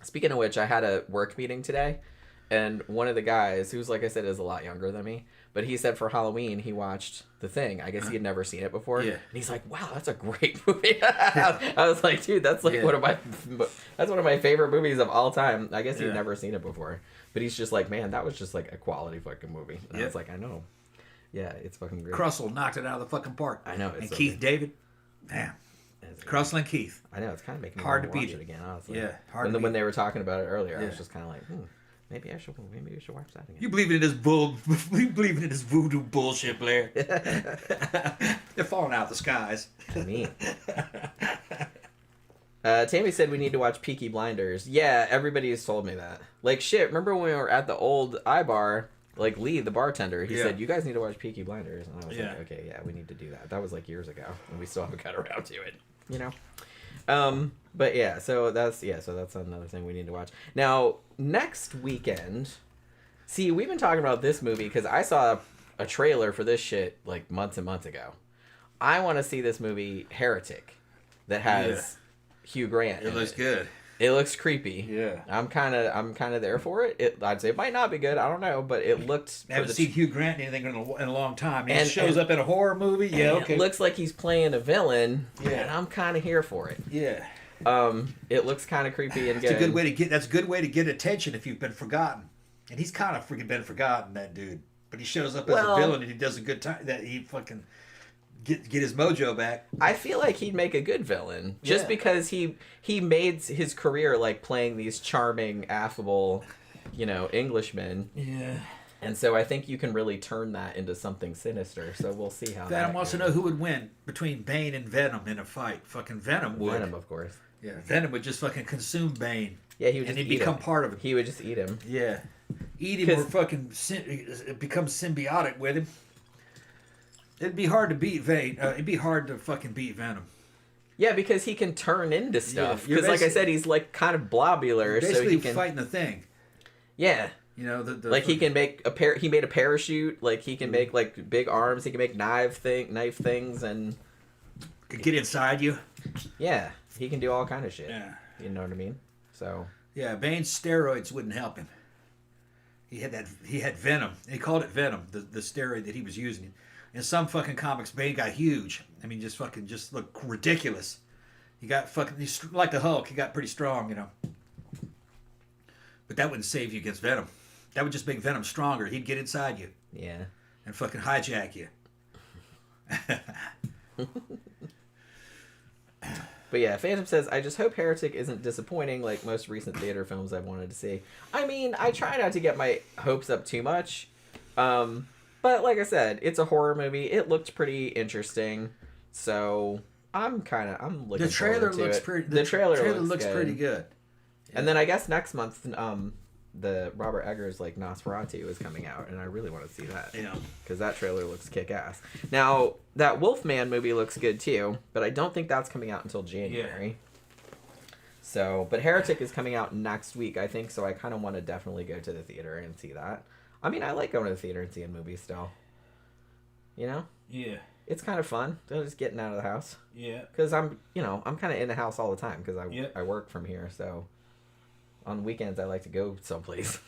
speaking of which, I had a work meeting today. And one of the guys, who's, like I said, is a lot younger than me, but he said for Halloween he watched The Thing. I guess he had never seen it before. Yeah. And he's like, wow, that's a great movie. I was like, dude, that's like one of my favorite movies of all time. I guess he'd never seen it before. But he's just like, man, that was just like a quality fucking movie. And I was like, I know. Yeah, it's fucking great. Crussell knocked it out of the fucking park. I know. And Keith David, man. Crussell and Keith. I know, it's kind of making me hard to watch beat it again, honestly. Yeah, hard to beat. When they were talking about it earlier, I was just kind of like, maybe we should watch that again. You believe in this voodoo bullshit, Blair. They're falling out of the skies. I mean. Tammy said we need to watch Peaky Blinders. Yeah, everybody has told me that. Like, shit, remember when we were at the old iBar, like Lee, the bartender, he said, you guys need to watch Peaky Blinders. And I was like, okay, yeah, we need to do that. That was like years ago, and we still haven't got around to it, But yeah, so that's another thing we need to watch. Now, next weekend, see, we've been talking about this movie because I saw a trailer for this shit like months and months ago. I want to see this movie Heretic that has Hugh Grant. It looks good. It looks creepy. Yeah. I'm kind of there for it. I'd say it might not be good. I don't know, but it looked. I haven't seen Hugh Grant in anything in a long time. He shows up in a horror movie. Yeah, okay. It looks like he's playing a villain. Yeah. And I'm kind of here for it. Yeah. It looks kind of creepy and good. That's a good way to get attention if you've been forgotten. And he's kind of freaking been forgotten, that dude. But he shows up as a villain and he does a good time. That he fucking get his mojo back. I feel like he'd make a good villain just because he made his career like playing these charming, affable, Englishmen. Yeah. And so I think you can really turn that into something sinister. So we'll see how. Venom wants to know who would win between Bane and Venom in a fight. Fucking Venom would. Venom, of course. Yeah, Venom would just fucking consume Bane. Yeah, he would just he'd become part of it. He would just eat him. Yeah. Eat him or fucking become symbiotic with him. It'd be hard to beat Bane. It'd be hard to fucking beat Venom. Yeah, because he can turn into stuff. Yeah, Because, like I said, he's like kind of blobular, so he can fighting the thing. Yeah. The he can make he made a parachute. Like he can make like big arms. He can make knife things and could get inside you. Yeah, he can do all kind of shit. Yeah, you know what I mean. So yeah, Bane's steroids wouldn't help him. He had Venom. He called it Venom, the steroid that he was using. In some fucking comics, Bane got huge. I mean, just looked ridiculous. He's like the Hulk. He got pretty strong, But that wouldn't save you against Venom. That would just make Venom stronger. He'd get inside you. Yeah. And fucking hijack you. But yeah, Phantom says, I just hope Heretic isn't disappointing like most recent theater films I've wanted to see. I mean, I try not to get my hopes up too much. But like I said, it's a horror movie. It looked pretty interesting. So I'm looking forward to it. The trailer looks pretty good. Yeah. And then I guess next month, the Robert Eggers like Nosferatu is coming out, and I really want to see that. Yeah. Because that trailer looks kick-ass. Now, that Wolfman movie looks good too, but I don't think that's coming out until January. Yeah. So, but Heretic is coming out next week, I think, so I kind of want to definitely go to the theater and see that. I mean, I like going to the theater and seeing movies still. Yeah. It's kind of fun. Just getting out of the house. Yeah. Because I'm kind of in the house all the time because I work from here, so on weekends I like to go someplace,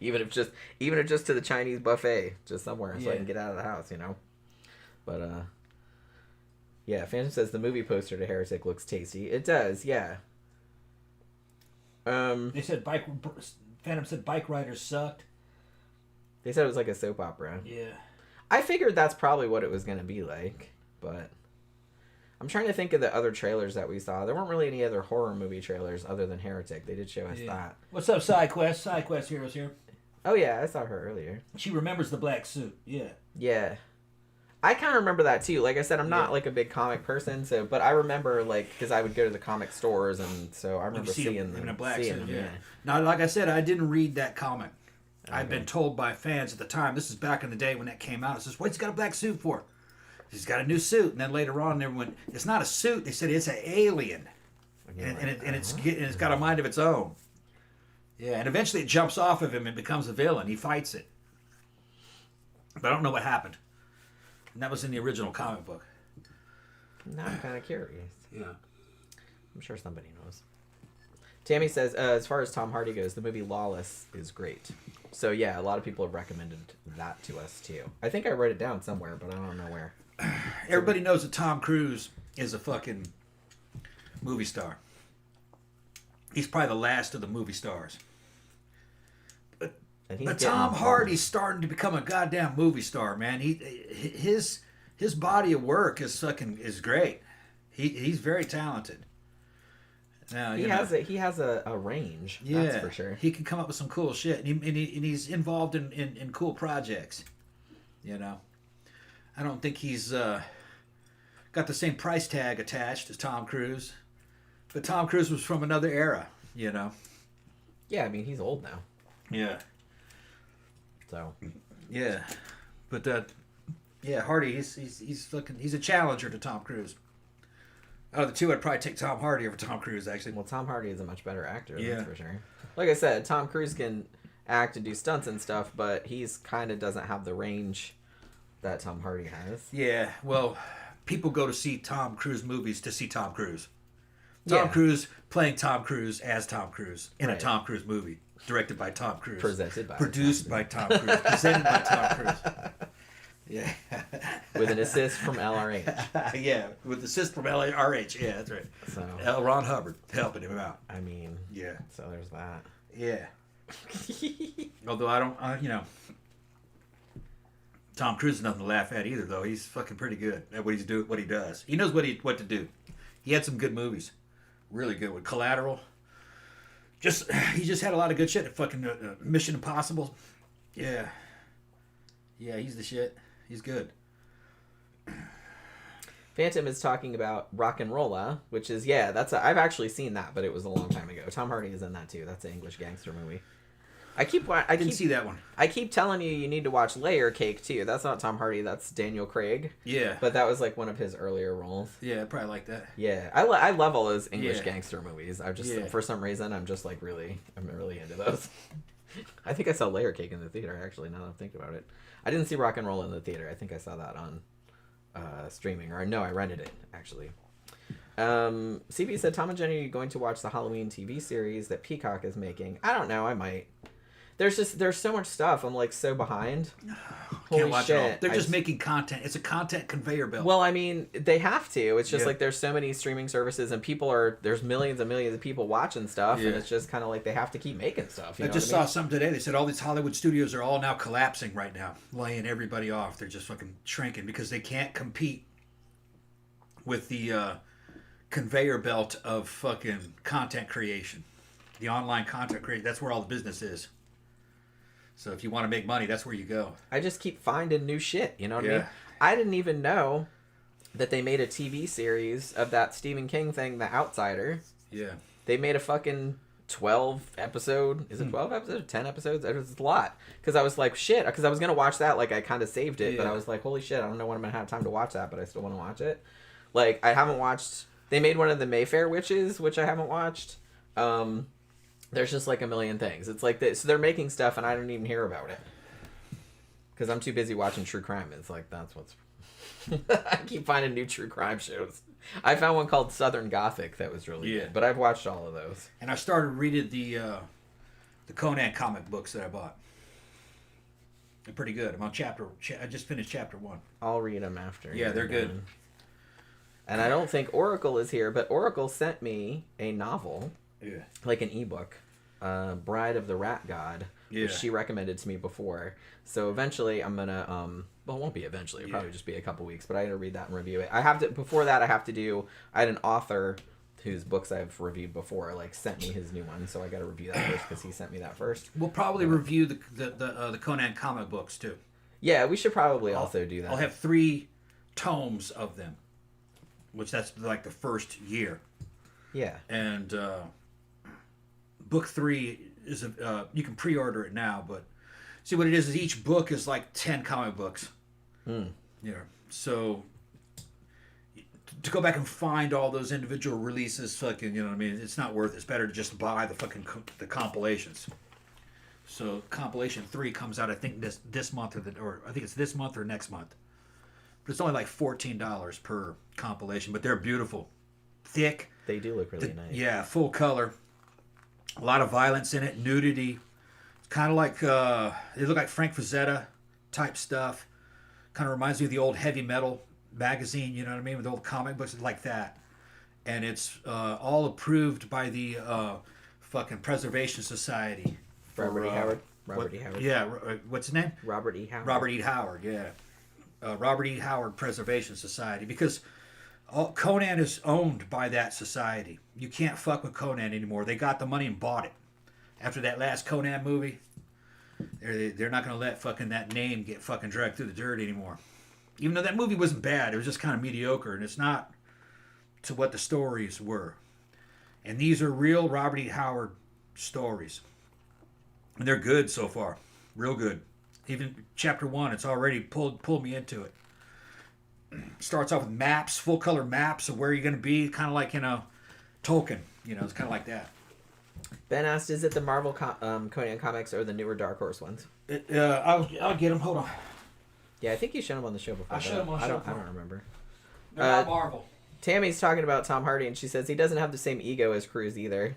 even if just to the Chinese buffet, just somewhere, so I can get out of the house, But yeah, Phantom says the movie poster to Heretic looks tasty. It does, yeah. They said Phantom said bike riders sucked. They said it was like a soap opera. Yeah. I figured that's probably what it was going to be like, but I'm trying to think of the other trailers that we saw. There weren't really any other horror movie trailers other than Heretic. They did show us that. What's up, SideQuest? SideQuest Heroes here. Oh, yeah, I saw her earlier. She remembers the black suit. Yeah. Yeah. I kind of remember that, too. Like I said, I'm not, like, a big comic person, but I remember, like, because I would go to the comic stores, and so I remember seeing them. In a black suit, yeah. Now, like I said, I didn't read that comic. Okay. I've been told by fans at the time, this is back in the day when that came out, it says, what's he got a black suit for? He's got a new suit. And then later on, everyone, it's not a suit. They said it's an alien. And it's got a mind of its own. Yeah, and eventually it jumps off of him and becomes a villain. He fights it. But I don't know what happened. And that was in the original comic book. Now I'm kind of curious. Yeah. I'm sure somebody knows. Tammy says, as far as Tom Hardy goes, the movie Lawless is great. So, yeah, a lot of people have recommended that to us, too. I think I wrote it down somewhere, but I don't know where. Everybody knows that Tom Cruise is a fucking movie star. He's probably the last of the movie stars. But Tom Hardy's starting to become a goddamn movie star, man. His body of work is great. He's very talented. Now, he has a range. Yeah, that's for sure. He can come up with some cool shit, and he's involved in cool projects. I don't think he's got the same price tag attached as Tom Cruise, but Tom Cruise was from another era. Yeah, I mean he's old now. Yeah. So. Yeah, but Hardy, he's a challenger to Tom Cruise. Out of the two, I'd probably take Tom Hardy over Tom Cruise, actually. Well, Tom Hardy is a much better actor, Yeah. that's for sure. Like I said, Tom Cruise can act and do stunts and stuff, but he's kind of doesn't have the range that Tom Hardy has. Yeah, well, people go to see Tom Cruise movies to see Tom Cruise. Tom Yeah. Cruise playing Tom Cruise as Tom Cruise in a Right. Tom Cruise movie. Directed by Tom Cruise. Presented by Produced by Tom Cruise. Presented by Tom Cruise. Yeah. With an assist from LRH. Yeah, with assist from LRH. Yeah, that's right. So, L. Ron Hubbard helping him out. I mean, Yeah. so there's that. Yeah. Although I don't, Tom Cruise is nothing to laugh at either, though. He's fucking pretty good at what he does. He knows what to do. He had some good movies, really good with Collateral. He just had a lot of good shit. Fucking Mission Impossible. Yeah, he's the shit. He's good. Phantom is talking about Rock and Rolla, which is I've actually seen that, but it was a long time ago. Tom Hardy is in that too. That's an English gangster movie. I didn't see that one. I keep telling you need to watch Layer Cake too. That's not Tom Hardy. That's Daniel Craig. Yeah, But that was like one of his earlier roles. yeah, probably like that. Yeah, I love all those English Yeah. gangster movies. I just Yeah. for some reason I'm really into those. I think I saw Layer Cake in the theater actually. Now that I'm thinking about it, I didn't see Rock and Roll in the theater. I think I saw that on streaming, or no, I rented it actually. CB said, Tom and Jenny, are you going to watch the Halloween TV series that Peacock is making? I don't know. I might. There's so much stuff. I'm like so behind. Holy Can't watch shit. it all. They're just making content. It's a content conveyor belt. Well, I mean, they have to. It's just Yeah. like there's so many streaming services and there's millions and millions of people watching stuff, and Yeah. it's just kind of like they have to keep making stuff. I just saw something today. They said all these Hollywood studios are all now collapsing right now, laying everybody off. They're just fucking shrinking because they can't compete with the conveyor belt of fucking content creation. The online content creation, that's where all the business is. So if you want to make money, that's where you go. I just keep finding new shit. You know what I Yeah. mean? I didn't even know that they made a TV series of that Stephen King thing, The Outsider. Yeah. They made a fucking 12 episode. Is it 12 episodes? 10 episodes? It was a lot. Because I was like, shit. Because I was going to watch that. Like, I kind of saved it. But Yeah. I was like, holy shit. I don't know when I'm going to have time to watch that. But I still want to watch it. Like, I haven't watched. They made one of the Mayfair Witches, which I haven't watched. There's just like a million things. It's like this. So they're making stuff and I don't even hear about it. Because I'm too busy watching true crime. It's like, that's what's. I keep finding new true crime shows. I found one called Southern Gothic that was really good. But I've watched all of those. And I started reading the Conan comic books that I bought. They're pretty good. I'm on I just finished chapter 1. I'll read them after. Yeah, they're good. done. And I don't think Oracle is here, but Oracle sent me a novel, Yeah. like an ebook, Bride of the Rat God, which she recommended to me before. So eventually I'm gonna, well, it won't be eventually. It'll probably just be a couple weeks, but I gotta read that and review it. I have to. Before that, I had an author whose books I've reviewed before, like sent me his new one, so I gotta review that first because he sent me that first. We'll probably review the Conan comic books too. Yeah, we should probably also do that. I'll have 3 tomes of them, which that's like the first year. Yeah. And book 3 is you can pre-order it now, but see what it is each book is like 10 comic books. Yeah. So to go back and find all those individual releases, fucking, you know what I mean? It's not worth it. It's better to just buy the fucking the compilations. So compilation 3 comes out, I think this month or I think it's this month or next month. But it's only like $14 per compilation, but they're beautiful, thick. They do look really nice. Yeah, full color. A lot of violence in it, nudity. It's kind of like they look like Frank Frazetta type stuff. Kind of reminds me of the old heavy metal magazine, you know what I mean, with old comic books like that. And it's all approved by the fucking Preservation Society. Robert E. Howard. Robert E. Howard. Yeah, what's his name? Robert E. Howard. Robert E. Howard, yeah. Robert E. Howard Preservation Society. Because Conan is owned by that society. You can't fuck with Conan anymore. They got the money and bought it. After that last Conan movie, they're not going to let fucking that name get fucking dragged through the dirt anymore. Even though that movie wasn't bad, it was just kind of mediocre, and it's not to what the stories were. And these are real Robert E. Howard stories. And they're good so far. Real good. Even chapter 1, it's already pulled me into it. starts off with maps, full color maps of where you're going to be, kind of like, Tolkien. It's kind of like that. Ben asked, is it the Marvel Conan comics or the newer Dark Horse ones? I'll get them. Hold on. Yeah, I think you showed them on the show before. I showed them on the show before. I don't remember. They're not Marvel. Tammy's talking about Tom Hardy, and she says he doesn't have the same ego as Cruise either.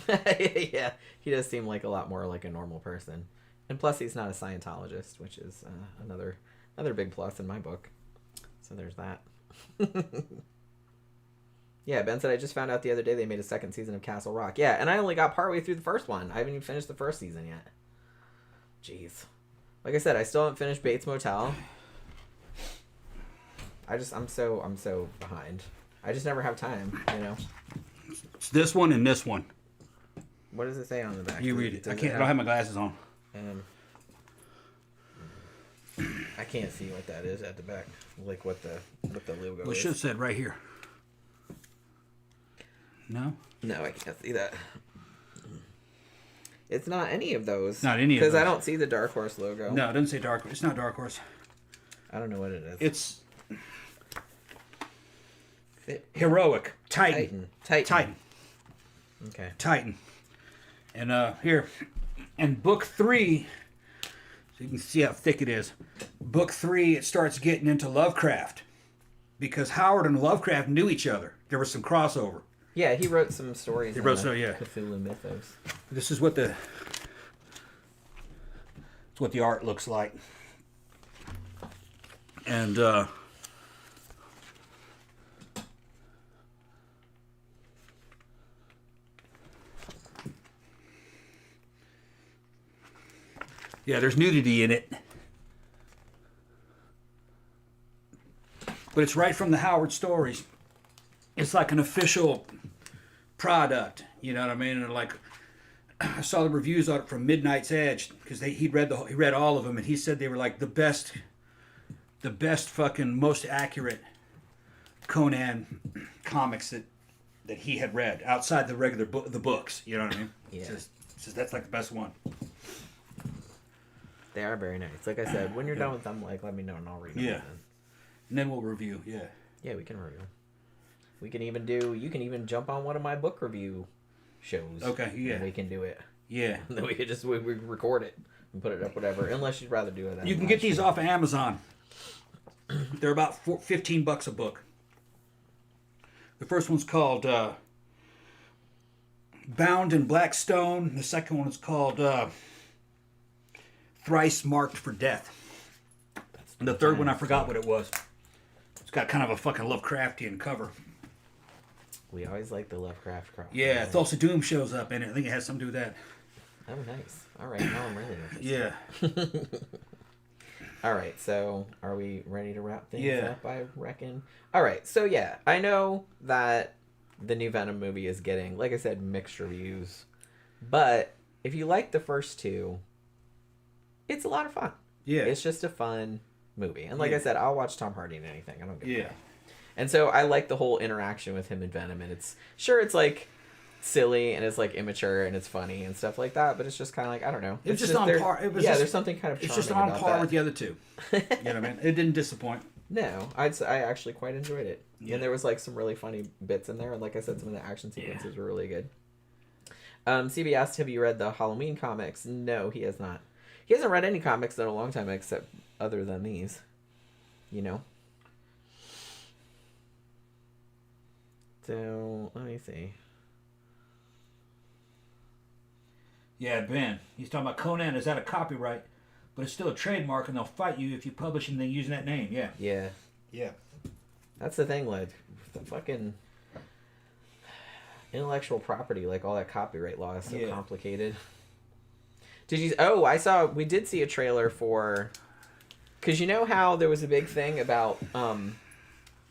Yeah, he does seem like a lot more like a normal person. And plus, he's not a Scientologist, which is another big plus in my book. So there's that. Yeah, Ben said, I just found out the other day they made a second season of Castle Rock. Yeah, and I only got partway through the first one. I haven't even finished the first season yet. Jeez. Like I said, I still haven't finished Bates Motel. I'm so behind. I just never have time, It's this one and this one. What does it say on the back? You read it. I don't have my glasses on. I can't see what that is at the back. Like what the logo Well, it is. should have said right here. No? No, I can't see that. It's not any of those. Not any of those. Because I don't see the Dark Horse logo. No, it doesn't say Dark Horse. It's not Dark Horse. I don't know what it is. It's Heroic. Titan. Titan. Okay. Titan. And here. And book 3, so you can see how thick it is. Book 3, it starts getting into Lovecraft. Because Howard and Lovecraft knew each other. There was some crossover. Yeah, he wrote some stories. He wrote some, yeah. Cthulhu mythos. This is what the art looks like. And yeah, there's nudity in it. But it's right from the Howard stories. It's like an official product, you know what I mean? And like, I saw the reviews on it from Midnight's Edge because he read all of them, and he said they were like the best fucking most accurate Conan comics that he had read outside the regular the books. You know what I mean? Yeah. Says that's like the best one. They are very nice. Like I said, when you're done with them, let me know and I'll read them. Yeah. And then we'll review. Yeah. Yeah, we can review. You can even jump on one of my book review shows. Okay, yeah. And we can do it. Yeah. And then we could we record it and put it up, whatever. Unless you'd rather do it. You can get these off of Amazon. They're about $15 a book. The first one's called Bound in Black Stone. The second one is called Thrice Marked for Death. And the third one, I forgot what it was. It's got kind of a fucking Lovecraftian cover. We always like the Lovecraft crop. Yeah, Thulsa Doom shows up in it. I think it has something to do with that. Oh, nice. All right, now I'm really interested. Yeah. All right, so are we ready to wrap things Yeah. up, I reckon? All right, so yeah, I know that the new Venom movie is getting, like I said, mixed reviews. But if you like the first two, it's a lot of fun. Yeah. It's just a fun movie. And like I said, I'll watch Tom Hardy in anything. I don't give a fuck. And so I like the whole interaction with him and Venom, and it's like silly and it's like immature and it's funny and stuff like that, but it's just kind of like, I don't know. It's just on par. There's something kind of charming. It's just on about par that. with the other two. You know what I mean? It didn't disappoint. No, I actually quite enjoyed it. Yeah. And there was like some really funny bits in there, and like I said, some of the action sequences were really good. CB asked, have you read the Halloween comics? No, he has not. He hasn't read any comics in a long time except other than these. You know? So, let me see. Yeah, Ben. He's talking about Conan is out of copyright, but it's still a trademark, and they'll fight you if you publish anything using that name. Yeah. Yeah. Yeah. That's the thing, like, the fucking intellectual property, like all that copyright law is so complicated. We did see a trailer for, because you know how there was a big thing about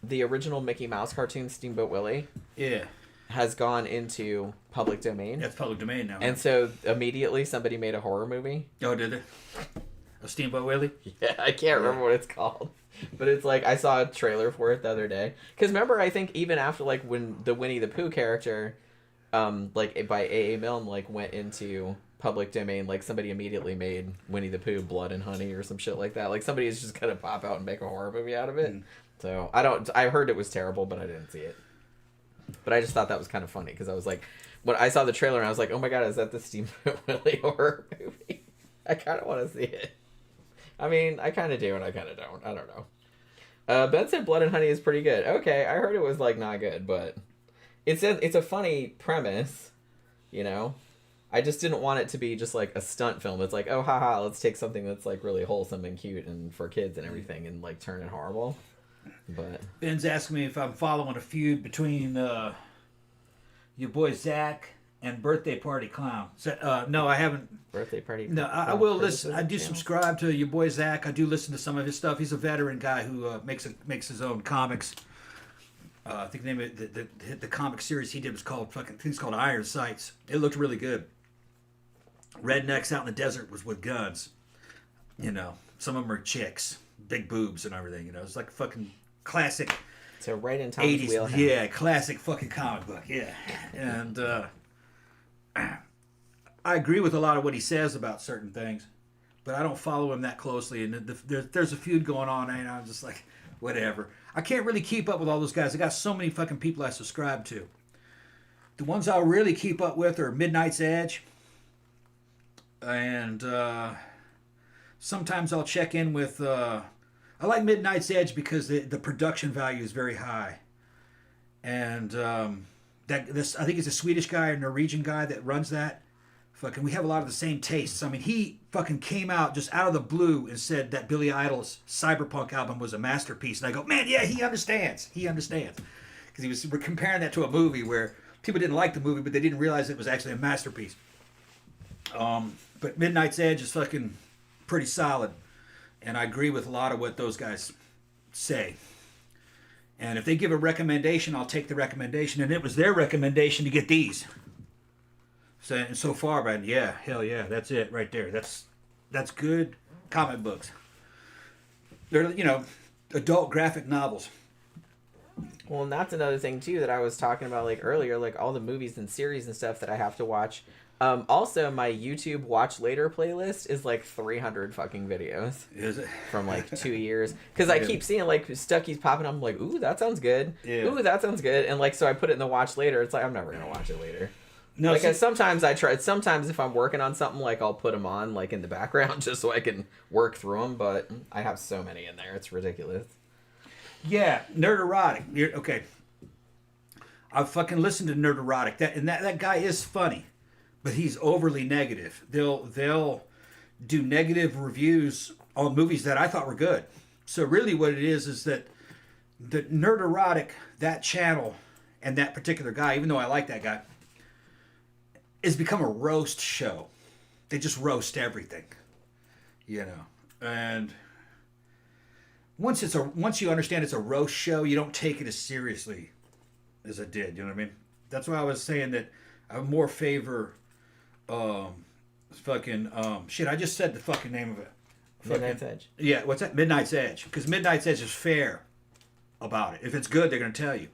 the original Mickey Mouse cartoon, Steamboat Willie? Yeah. Has gone into public domain. That's public domain now. And so immediately somebody made a horror movie. Oh, did they? A Steamboat Willie? Yeah, I can't remember what it's called. But it's like, I saw a trailer for it the other day. Because remember, I think even after, like, when the Winnie the Pooh character, like, by A.A. Milne, like, went into public domain, like somebody immediately made Winnie the Pooh Blood and Honey or some shit like that. Like somebody is just gonna pop out and make a horror movie out of it. So I heard it was terrible, but I didn't see it. But I just thought that was kind of funny because I was like, when I saw the trailer and I was like, oh my god, is that the Steamboat Willie horror movie? I kind of want to see it. I mean, I kind of do and I kind of don't. I don't know. Ben said Blood and Honey is pretty good. Okay, I heard it was like not good, but it's a funny premise, you know. I just didn't want it to be just like a stunt film. It's like, oh haha, let's take something that's like really wholesome and cute and for kids and everything and like turn it horrible. But Ben's asking me if I'm following a feud between your boy Zach and Birthday Party Clown. So, no, I haven't. Birthday Party. No, I will listen. I do subscribe to your boy Zach. I do listen to some of his stuff. He's a veteran guy who makes his own comics. I think the name of the comic series he did was called Iron Sights. It looked really good. Rednecks out in the desert was with guns. You know, some of them are chicks, big boobs and everything. You know, it's like fucking classic. So right in Tom's 80s, wheelhouse. yeah, classic fucking comic book, yeah. And I agree with a lot of what he says about certain things, but I don't follow him that closely. And there's a feud going on, and I'm just like, whatever. I can't really keep up with all those guys. I got so many fucking people I subscribe to. The ones I'll really keep up with are Midnight's Edge, and sometimes I'll check in with. I like Midnight's Edge because the production value is very high, and I think it's a Swedish guy or Norwegian guy that runs that. Fucking, we have a lot of the same tastes. I mean, he fucking came out just out of the blue and said that Billy Idol's Cyberpunk album was a masterpiece, and I go, man, yeah, he understands. He understands, because we're comparing that to a movie where people didn't like the movie, but they didn't realize it was actually a masterpiece. But Midnight's Edge is fucking pretty solid. And I agree with a lot of what those guys say. And if they give a recommendation, I'll take the recommendation. And it was their recommendation to get these. So far, man, yeah, hell yeah, that's it right there. That's good comic books. They're, you know, adult graphic novels. Well, and that's another thing too that I was talking about like earlier, like all the movies and series and stuff that I have to watch. Also, my YouTube Watch Later playlist is like 300 fucking videos. Is it? From like 2 years. Because I keep seeing like stuff keeps popping up. I'm like, ooh, that sounds good. Yeah. Ooh, that sounds good. And like, so I put it in the Watch Later. It's like, I'm never going to watch it later. No, like, sometimes I try. Sometimes if I'm working on something, like I'll put them on like in the background just so I can work through them. But I have so many in there. It's ridiculous. Yeah, Nerd Erotic. Okay. I've fucking listened to Nerd Erotic. That guy is funny. But he's overly negative. They'll do negative reviews on movies that I thought were good. So really what it is that the Nerd Erotic, that channel, and that particular guy, even though I like that guy, has become a roast show. They just roast everything. You know. And once you understand it's a roast show, you don't take it as seriously as I did. You know what I mean? That's why I was saying that I more favor... shit, I just said the fucking name of it. Midnight's Edge. Yeah, what's that? Midnight's Edge. Because Midnight's Edge is fair about it. If it's good, they're going to tell you.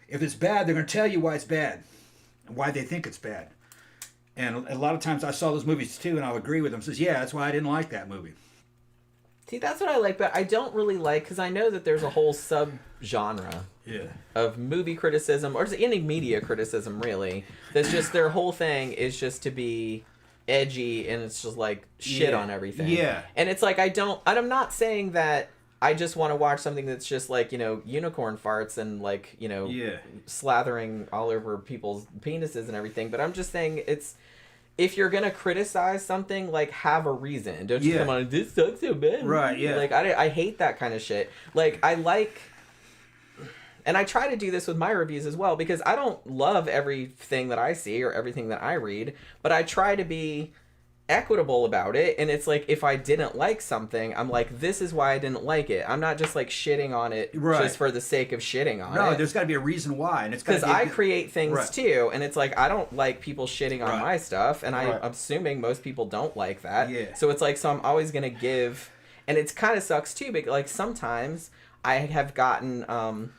If it's bad, they're going to tell you why it's bad and why they think it's bad. And a lot of times I saw those movies too, and I'll agree with them. Says, yeah, that's why I didn't like that movie. See, that's what I like, but I don't really like, because I know that there's a whole sub-genre of movie criticism, or any media criticism, really, that's just their whole thing is just to be edgy, and it's just like shit on everything. Yeah. And it's like, I'm not saying that I just want to watch something that's just like, you know, unicorn farts and like, you know, slathering all over people's penises and everything, but I'm just saying if you're gonna criticize something, like, have a reason. Don't just come on, this sucks so bad. Right, yeah. Like, I hate that kind of shit. Like, and I try to do this with my reviews as well, because I don't love everything that I see or everything that I read, but I try to be equitable about it. And it's like, if I didn't like something, I'm like, this is why I didn't like it. I'm not just like shitting on it just for the sake of shitting on it. No, there's got to be a reason why, and it's because I create things too, and it's like, I don't like people shitting on my stuff, and I'm assuming most people don't like that. Yeah. So it's like, so I'm always gonna give, and it's kind of sucks too, but like sometimes I have gotten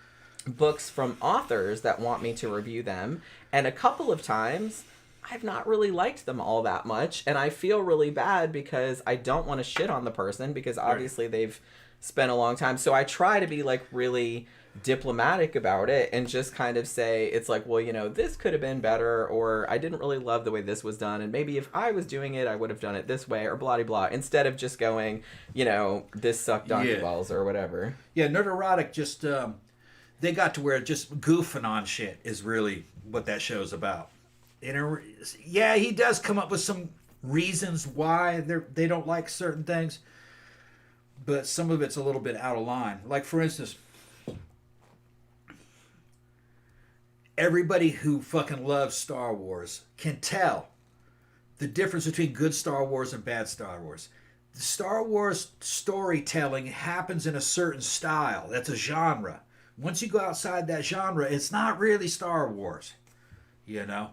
books from authors that want me to review them, and a couple of times I've not really liked them all that much, and I feel really bad because I don't want to shit on the person because obviously they've spent a long time. So I try to be like really diplomatic about it and just kind of say it's like, well, you know, this could have been better, or I didn't really love the way this was done, and maybe if I was doing it I would have done it this way, or blah blah blah, instead of just going, you know, this sucked donkey balls or whatever. Yeah, Nerderotic just they got to where just goofing on shit is really what that show's about. Yeah, he does come up with some reasons why they don't like certain things, but some of it's a little bit out of line. Like, for instance, everybody who fucking loves Star Wars can tell the difference between good Star Wars and bad Star Wars. The Star Wars storytelling happens in a certain style. That's a genre. Once you go outside that genre, it's not really Star Wars, you know?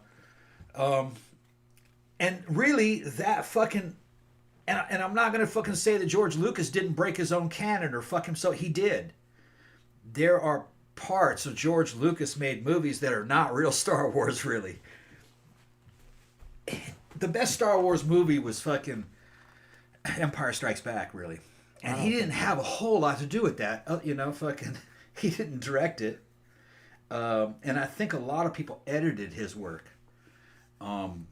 And really, that fucking... And I'm not going to fucking say that George Lucas didn't break his own canon or fuck himself. He did. There are parts of George Lucas made movies that are not real Star Wars, really. The best Star Wars movie was fucking Empire Strikes Back, really. And he didn't have a whole lot to do with that. You know, fucking... He didn't direct it. And I think a lot of people edited his work. And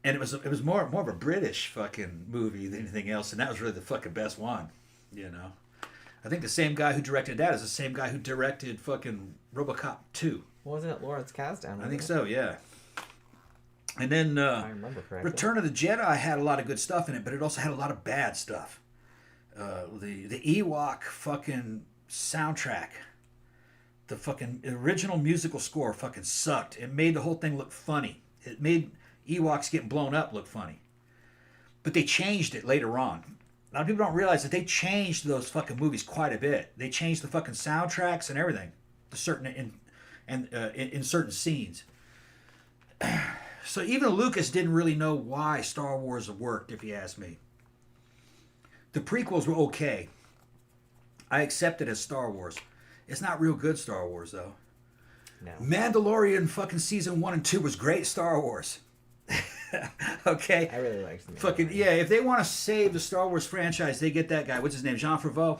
it was more of a British fucking movie than anything else, and that was really the fucking best one, you know. I think the same guy who directed that is the same guy who directed fucking RoboCop 2. Wasn't it Lawrence Kasdan? I think so, yeah. And then I remember correctly. Return of the Jedi had a lot of good stuff in it, but it also had a lot of bad stuff. The Ewok fucking soundtrack, the fucking original musical score fucking sucked. It made the whole thing look funny. It made Ewoks getting blown up look funny. But they changed it later on. A lot of people don't realize that they changed those fucking movies quite a bit. They changed the fucking soundtracks and everything, in certain scenes. So even Lucas didn't really know why Star Wars worked, if you ask me. The prequels were okay. I accept it as Star Wars. It's not real good Star Wars, though. No. Mandalorian fucking season 1 and 2 was great Star Wars. Okay? I really liked the Fucking, yeah, if they want to save the Star Wars franchise, they get that guy. What's his name? Jean Favreau?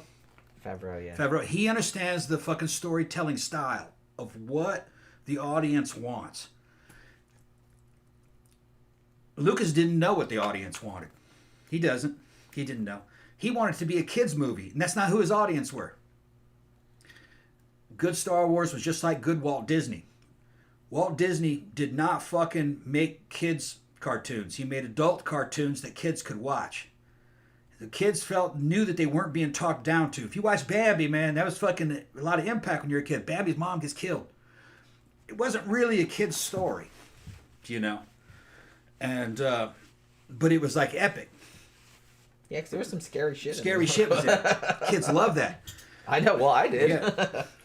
Favreau, yeah. Favreau. He understands the fucking storytelling style of what the audience wants. Lucas didn't know what the audience wanted. He doesn't. He didn't know. He wanted it to be a kid's movie, and that's not who his audience were. Good Star Wars was just like good Walt Disney. Walt Disney did not fucking make kids cartoons. He made adult cartoons that kids could watch. The kids knew that they weren't being talked down to. If you watch Bambi, man, that was fucking a lot of impact when you were a kid. Bambi's mom gets killed. It wasn't really a kid's story, you know. And but it was like epic. Yeah, because there was some scary shit. Scary shit was in it. Kids love that. I know. Well, I did. Yeah.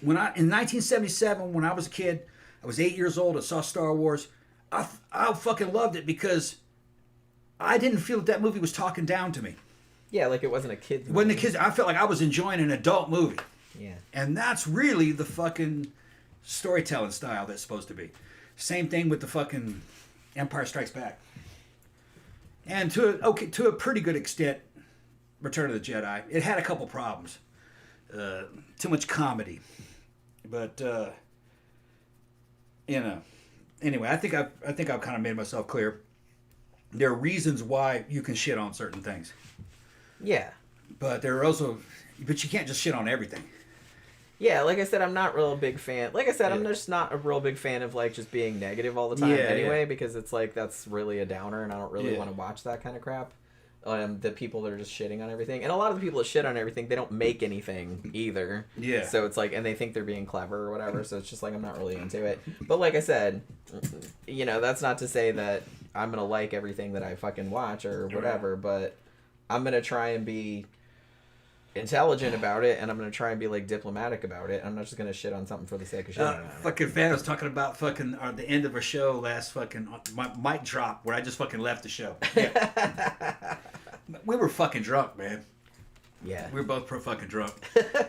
In 1977, when I was a kid, I was 8 years old. I saw Star Wars. I fucking loved it because I didn't feel that movie was talking down to me. Yeah, like it wasn't a kid's movie. When the kids, I felt like I was enjoying an adult movie. Yeah. And that's really the fucking storytelling style that's supposed to be. Same thing with the fucking Empire Strikes Back. And to a pretty good extent, Return of the Jedi. It had a couple problems. Too much comedy. But you know, anyway, I think I've kind of made myself clear. There are reasons why you can shit on certain things. Yeah. But you can't just shit on everything. Yeah, like I said, I'm not real big fan. Like I said, I'm just not a real big fan of like just being negative all the time anyway, because it's like that's really a downer, and I don't really want to watch that kind of crap. The people that are just shitting on everything, and a lot of the people that shit on everything, they don't make anything either. Yeah. So it's like, and they think they're being clever or whatever. So it's just like I'm not really into it. But like I said, you know, that's not to say that I'm gonna like everything that I fucking watch or whatever. But I'm gonna try and be intelligent about it, and I'm gonna try and be like diplomatic about it. I'm not just gonna shit on something for the sake of shitting on it. Fucking fan was talking about fucking the end of a show last fucking my mic drop where I just fucking left the show. Yeah. We were fucking drunk, man. Yeah. We were both fucking drunk.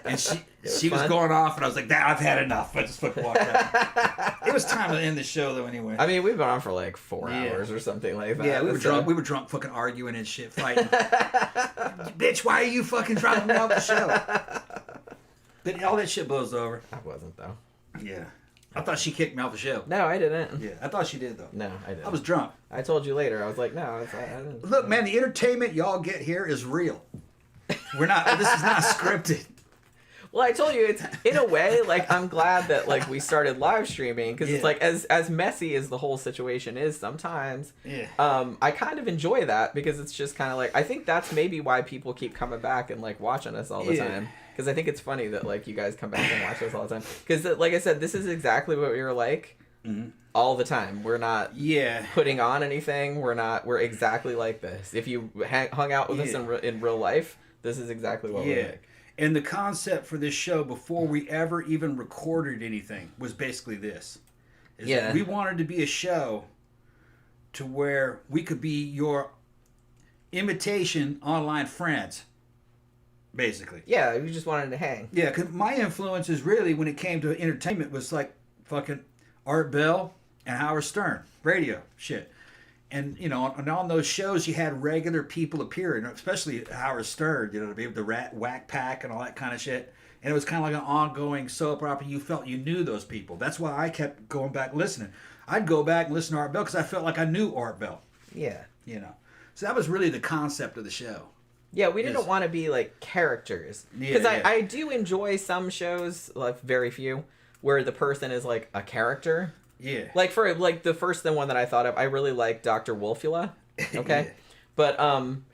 And she was fun. going off, and I was like, I've had enough. I just fucking walked out. It was time to end the show, though, anyway. I mean, we've been on for like 4 hours or something like that. Yeah, we were drunk. We were drunk, fucking arguing and shit, fighting. Bitch, why are you fucking dropping me off the show? But all that shit blows over. I wasn't, though. Yeah. I thought she kicked me off the show. No, I didn't. Yeah, I thought she did, though. No, I didn't. I was drunk. I told you later. I was like, no, I didn't. Look, man, the entertainment y'all get here is real. We're not. This is not scripted. Well, I told you, it's in a way, like, I'm glad that, like, we started live streaming, because it's like, as messy as the whole situation is sometimes, I kind of enjoy that, because it's just kind of like, I think that's maybe why people keep coming back and, like, watching us all the time, because I think it's funny that, like, you guys come back and watch us all the time, because, like I said, this is exactly what we were like all the time. We're not putting on anything. We're exactly like this. If you hung out with us in real life, this is exactly what we're like. And the concept for this show, before we ever even recorded anything, was basically this. That we wanted to be a show to where we could be your imitation online friends, basically. Yeah, we just wanted to hang. Yeah, because my influences really, when it came to entertainment, was like fucking Art Bell and Howard Stern, radio shit. And, you know, and on those shows, you had regular people appearing, especially Howard Stern, you know, the Whack Pack and all that kind of shit. And it was kind of like an ongoing soap opera. You felt you knew those people. That's why I kept going back listening. I'd go back and listen to Art Bell because I felt like I knew Art Bell. Yeah. You know. So that was really the concept of the show. Yeah, we didn't want to be, like, characters. Because I do enjoy some shows, like, very few, where the person is, like, a character. Yeah. Like, for, like, the first one that I thought of, I really like Dr. Wolfula, okay? But,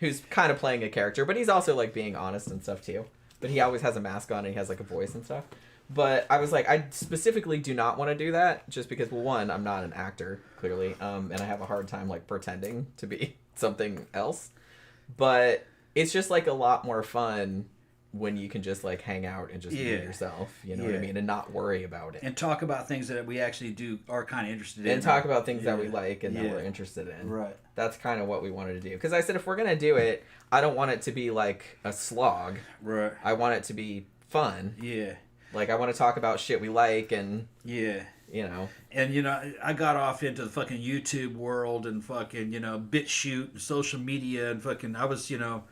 who's kind of playing a character, but he's also, like, being honest and stuff, too. But he always has a mask on and he has, like, a voice and stuff. But I was like, I specifically do not want to do that, just because, well, one, I'm not an actor, clearly, and I have a hard time, like, pretending to be something else. But it's just, like, a lot more fun when you can just, like, hang out and just be yourself, you know what I mean, and not worry about it. And talk about things that we actually are kind of interested in. And talk about things that we like and that we're interested in. Right. That's kind of what we wanted to do. Because I said, if we're going to do it, I don't want it to be, like, a slog. Right. I want it to be fun. Yeah. Like, I want to talk about shit we like and... Yeah. You know. And, you know, I got off into the fucking YouTube world and fucking, you know, BitChute and social media and fucking... I was, you know...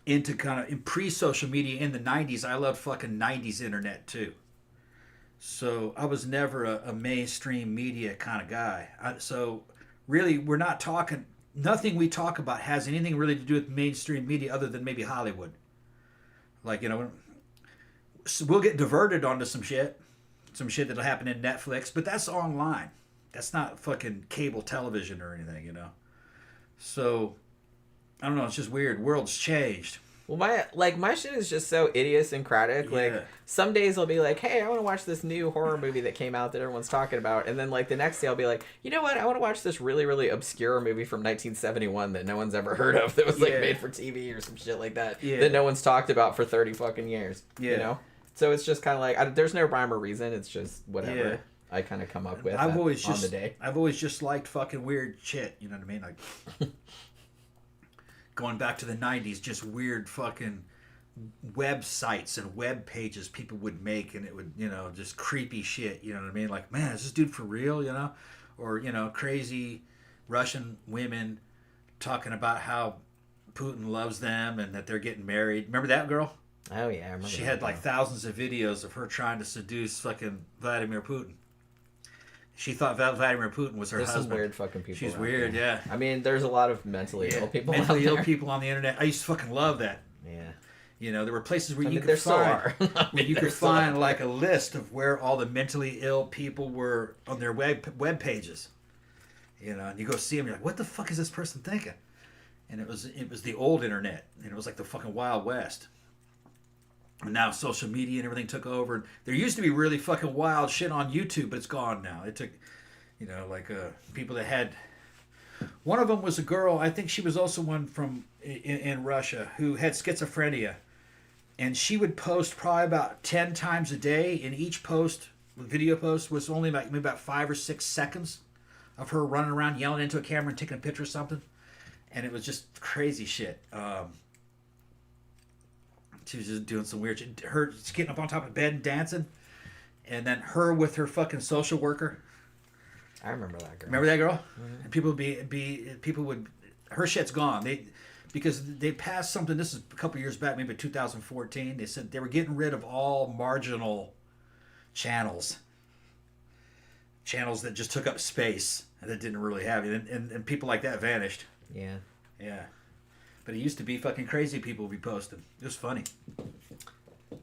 into kind of in pre-social media in the 90s. I loved fucking 90s internet too. So I was never a mainstream media kind of guy. So really, we're not talking, nothing we talk about has anything really to do with mainstream media other than maybe Hollywood. Like, you know, so we'll get diverted onto some shit that'll happen in Netflix, but that's online. That's not fucking cable television or anything, you know. So I don't know, it's just weird. World's changed. Well, my shit is just so idiosyncratic. Like, some days I'll be like, hey, I want to watch this new horror movie that came out that everyone's talking about. And then, like, the next day I'll be like, you know what? I want to watch this really, really obscure movie from 1971 that no one's ever heard of that was, like, made for TV or some shit like that that no one's talked about for 30 fucking years. You know? So it's just kind of like, there's no rhyme or reason. It's just whatever I kind of come up with on the day. I've always just liked fucking weird shit. You know what I mean? Like... going back to the 90s, just weird fucking websites and web pages people would make, and it would, you know, just creepy shit, you know what I mean? Like, man, is this dude for real, you know? Or, you know, crazy Russian women talking about how Putin loves them and that they're getting married. Remember that girl? Oh, yeah, I remember She had, like, thousands of videos of her trying to seduce fucking Vladimir Putin. She thought Vladimir Putin was her husband. There's some weird fucking people. She's weird, there. I mean, there's a lot of mentally ill people mentally ill people on the internet. I used to fucking love that. Yeah. You know, there were places where you could find where you could find like a list of where all the mentally ill people were on their web pages. You know, and you go see them, you're like, what the fuck is this person thinking? And it was the old internet, and it was like the fucking Wild West. And now social media and everything took over. And there used to be really fucking wild shit on YouTube, but it's gone now. It took, you know, like people that had... One of them was a girl, I think she was also one from in Russia, who had schizophrenia. And she would post probably about 10 times a day, and each post, video post, was only maybe about 5 or 6 seconds of her running around yelling into a camera and taking a picture of something. And it was just crazy shit. She was just doing some weird shit. Her she's getting up on top of the bed and dancing. And then her with her fucking social worker. I remember that girl. Remember that girl? Mm-hmm. And people would her shit's gone. Because they passed something, this is a couple years back, maybe 2014. They said they were getting rid of all marginal channels. Channels that just took up space and that didn't really have it. And people like that vanished. Yeah. Yeah. But it used to be fucking crazy people would be posting. It was funny.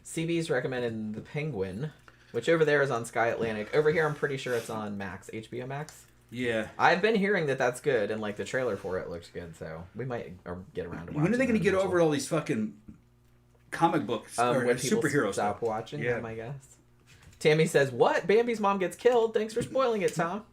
CB's recommended The Penguin, which over there is on Sky Atlantic. Over here, I'm pretty sure it's on Max, HBO Max. Yeah. I've been hearing that that's good, and like the trailer for it looks good, so we might get around to watching. When are they going to get eventually. over all these fucking comic books or when people superhero stop stuff? watching Yeah. them, I guess. Tammy says, "What? Bambi's mom gets killed. Thanks for spoiling it, Tom."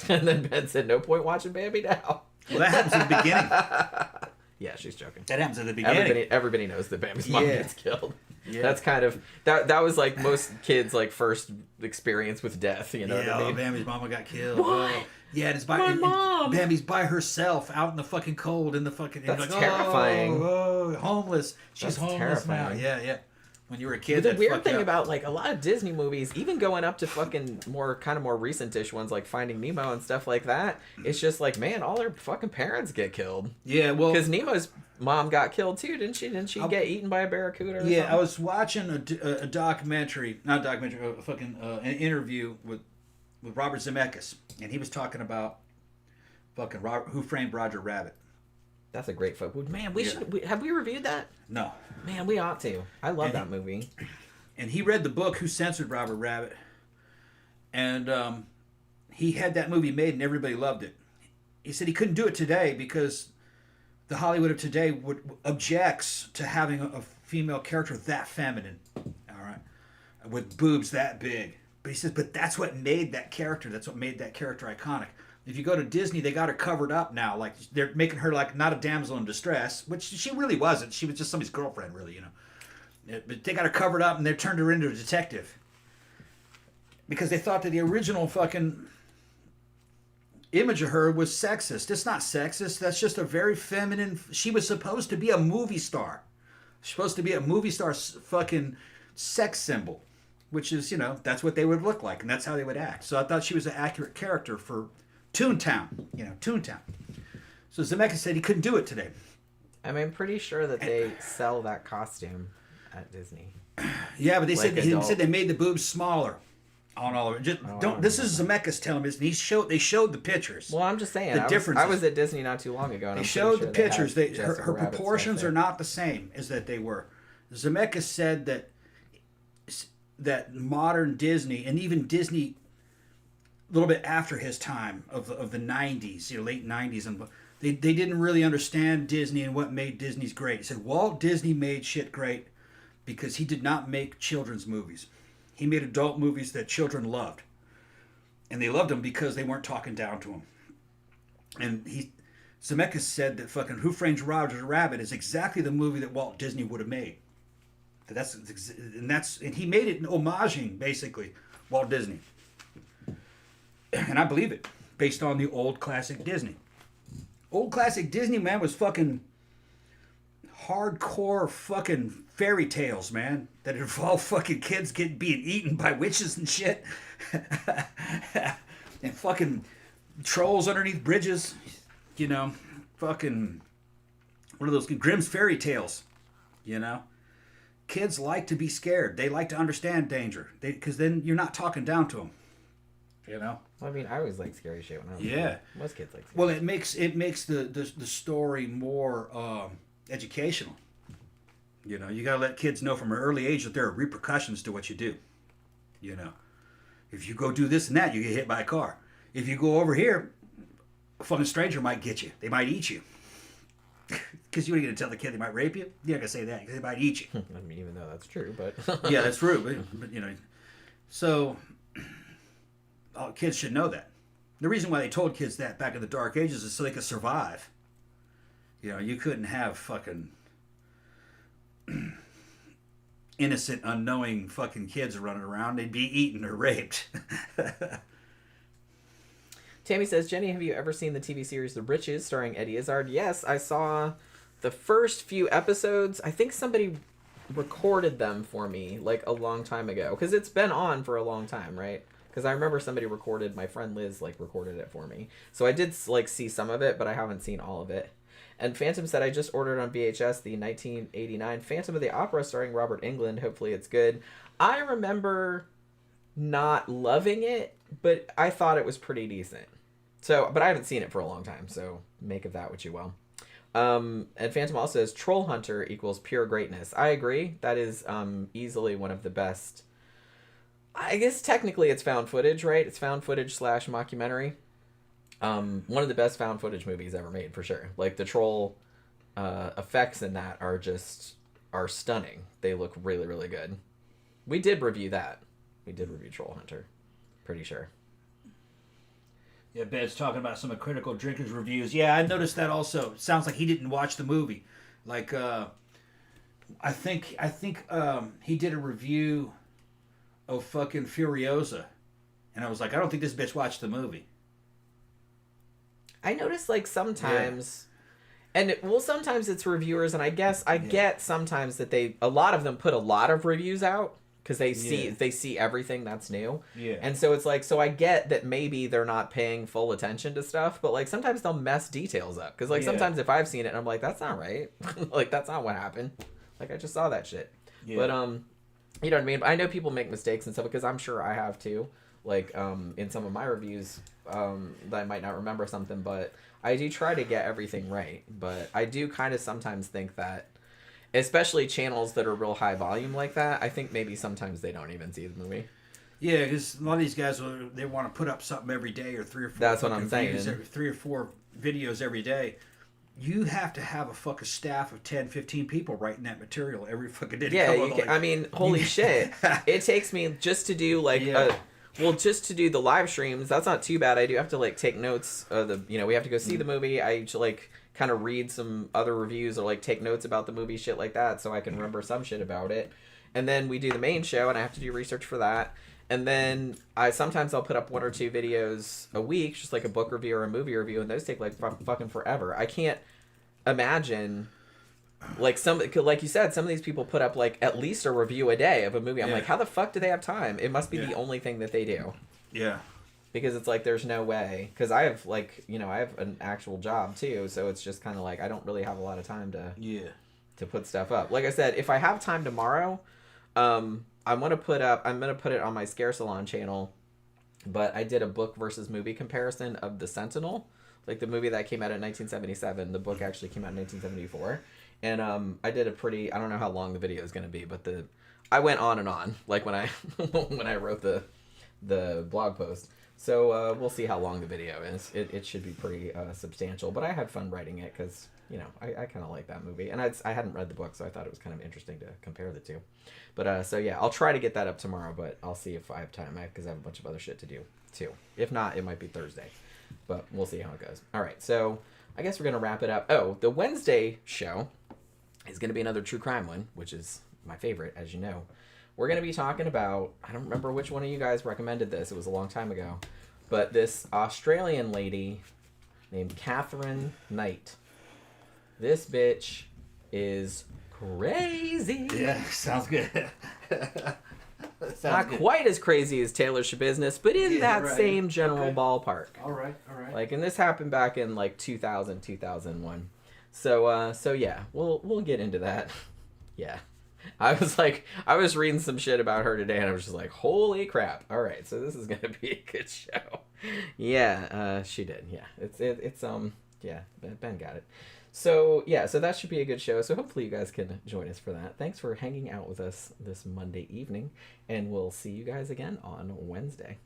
And then Ben said, "No point watching Bambi now." Well, that happens at the beginning. Yeah, she's joking. That happens at the beginning. Everybody knows that Bambi's mom gets killed. Yeah. That's kind of that was like most kids' like first experience with death. You know what I mean? Bambi's mama got killed. What? Oh. Yeah, and it's My mom. Bambi's by herself out in the fucking cold in the fucking. That's like, terrifying. Oh, homeless. She's That's homeless terrifying. now. Yeah. When you were a kid, But the that weird fucked thing up. about like a lot of Disney movies, even going up to fucking more recentish ones like Finding Nemo and stuff like that, it's just like, man, all their fucking parents get killed. Yeah, well, Because Nemo's mom got killed too, didn't she? Didn't she get eaten by a barracuda? Or yeah, something? I was watching a documentary, not a documentary, a fucking an interview with Robert Zemeckis, and he was talking about fucking Who Framed Roger Rabbit. That's a great photo. Man, we Yeah. should. Have we reviewed that? No. Man, we ought to. I love that movie. And he read the book Who Censored Robert Rabbit, and he had that movie made and everybody loved it. He said he couldn't do it today because the Hollywood of today objects to having a female character that feminine, all right, with boobs that big. But he says, but that's what made that character. That's what made that character iconic. If you go to Disney, they got her covered up now. Like they're making her like not a damsel in distress, which she really wasn't. She was just somebody's girlfriend, really, you know. But they got her covered up and they turned her into a detective because they thought that the original fucking image of her was sexist. It's not sexist. That's just a very feminine. She was supposed to be a movie star. She's supposed to be a movie star fucking sex symbol, which is, you know, that's what they would look like and that's how they would act. So I thought she was an accurate character for Toontown. You know, Toontown. So Zemeckis said he couldn't do it today. I mean, I'm pretty sure that they sell that costume at Disney. Yeah, but they Like said adult. they made the boobs smaller on all of it. Just, don't. This is Zemeckis telling me this. And they showed the pictures. Well, I'm just saying. The I differences. was at Disney not too long ago. And They I'm showed pretty the sure pictures. They had Her Jessica Rabbit proportions stuff are there. not the same as that they were. Zemeckis said that modern Disney and even Disney a little bit after his time of the 90s, you know, late 90s, and they didn't really understand Disney and what made Disney's great. He said Walt Disney made shit great because he did not make children's movies. He made adult movies that children loved. And they loved them because they weren't talking down to him. And Zemeckis said that fucking Who Framed Roger Rabbit is exactly the movie that Walt Disney would have made. And he made it homaging basically Walt Disney. And I believe it, based on the old classic Disney. Old classic Disney, man, was fucking hardcore fucking fairy tales, man, that involve fucking kids being eaten by witches and shit. And fucking trolls underneath bridges, you know, fucking one of those Grimm's fairy tales, you know. Kids like to be scared. They like to understand danger, because then you're not talking down to them. You know. Well, I mean, I always like scary shit when I was Yeah. little. Most kids like scary Well, it makes the story more educational. You know, you gotta let kids know from an early age that there are repercussions to what you do. You know, if you go do this and that, you get hit by a car. If you go over here, a fucking stranger might get you. They might eat you. Because you ain't gonna tell the kid they might rape you. You're not gonna say that because they might eat you. I mean, even though that's true, but Yeah, that's true. But you know, so kids should know that. The reason why they told kids that back in the Dark Ages is so they could survive. You know, you couldn't have fucking innocent, unknowing fucking kids running around. They'd be eaten or raped. Tammy says, Jenny, have you ever seen the TV series The Riches starring Eddie Izzard? Yes, I saw the first few episodes. I think somebody recorded them for me like a long time ago because it's been on for a long time, right? Because I remember somebody recorded, my friend Liz like recorded it for me, so I did like see some of it, but I haven't seen all of it. And Phantom said, I just ordered on VHS the 1989 Phantom of the Opera starring Robert Englund. Hopefully it's good. I remember not loving it, but I thought it was pretty decent. So, but I haven't seen it for a long time, so make of that what you will. And Phantom also says, Troll Hunter equals pure greatness. I agree. That is easily one of the best. I guess technically it's found footage, right? It's found footage / mockumentary. One of the best found footage movies ever made, for sure. Like, the troll effects in that are stunning. They look really, really good. We did review that. We did review Troll Hunter. Pretty sure. Yeah, Bed's talking about some of Critical Drinkers reviews. Yeah, I noticed that also. It sounds like he didn't watch the movie. Like, I think he did a review of fucking Furiosa. And I was like, I don't think this bitch watched the movie. I noticed like sometimes, and sometimes it's reviewers, and I guess I get sometimes that a lot of them put a lot of reviews out because they see everything that's new. Yeah. And so it's like, so I get that maybe they're not paying full attention to stuff, but like sometimes they'll mess details up because like sometimes if I've seen it and I'm like, that's not right, like that's not what happened, like I just saw that shit. Yeah. But you know what I mean? I know people make mistakes and stuff because I'm sure I have too. Like in some of my reviews, that I might not remember something, but I do try to get everything right. But I do kind of sometimes think that, especially channels that are real high volume like that, I think maybe sometimes they don't even see the movie. Yeah, because a lot of these guys, they want to put up something every day or 3 or 4. That's what I'm saying. 3 or 4 videos every day. You have to have a fucking staff of 10, 15 people writing that material every fucking day. Yeah, I mean, holy shit. It takes me just to do like just to do the live streams. That's not too bad. I do have to like take notes. We have to go see the movie. I like kind of read some other reviews or like take notes about the movie, shit like that, so I can remember some shit about it. And then we do the main show, and I have to do research for that. And then I'll put up 1 or 2 videos a week, just like a book review or a movie review, and those take like fucking forever. I can't imagine, like you said, some of these people put up like at least a review a day of a movie. I'm like, how the fuck do they have time? It must be the only thing that they do. Yeah. Because it's like, there's no way. Because I have like, I have an actual job too, so it's just kind of like I don't really have a lot of time to put stuff up. Like I said, if I have time tomorrow, I'm gonna put it on my Scare Salon channel. But I did a book versus movie comparison of The Sentinel, like the movie that came out in 1977. The book actually came out in 1974. And I did I don't know how long the video is going to be, but I went on and on, like when I when I wrote the blog post. So we'll see how long the video is. It should be pretty substantial, but I had fun writing it because, I kind of like that movie. And I hadn't read the book, so I thought it was kind of interesting to compare the two. But so yeah, I'll try to get that up tomorrow, but I'll see if I have time because I have a bunch of other shit to do too. If not, it might be Thursday, but we'll see how it goes. All right, so I guess we're going to wrap it up. Oh, the Wednesday show is going to be another true crime one, which is my favorite, as you know. We're going to be talking about, I don't remember which one of you guys recommended this. It was a long time ago. But this Australian lady named Catherine Knight. This bitch is crazy. Yeah, sounds good. Not quite as crazy as Taylor's Business, but in that same general ballpark. All right. Like, and this happened back in like 2000, 2001. So yeah, we'll get into that. Yeah. I was reading some shit about her today, and I was just like, holy crap. All right, so this is going to be a good show. Yeah, she did. Yeah, it's yeah, Ben got it. So yeah, so that should be a good show. So hopefully you guys can join us for that. Thanks for hanging out with us this Monday evening, and we'll see you guys again on Wednesday.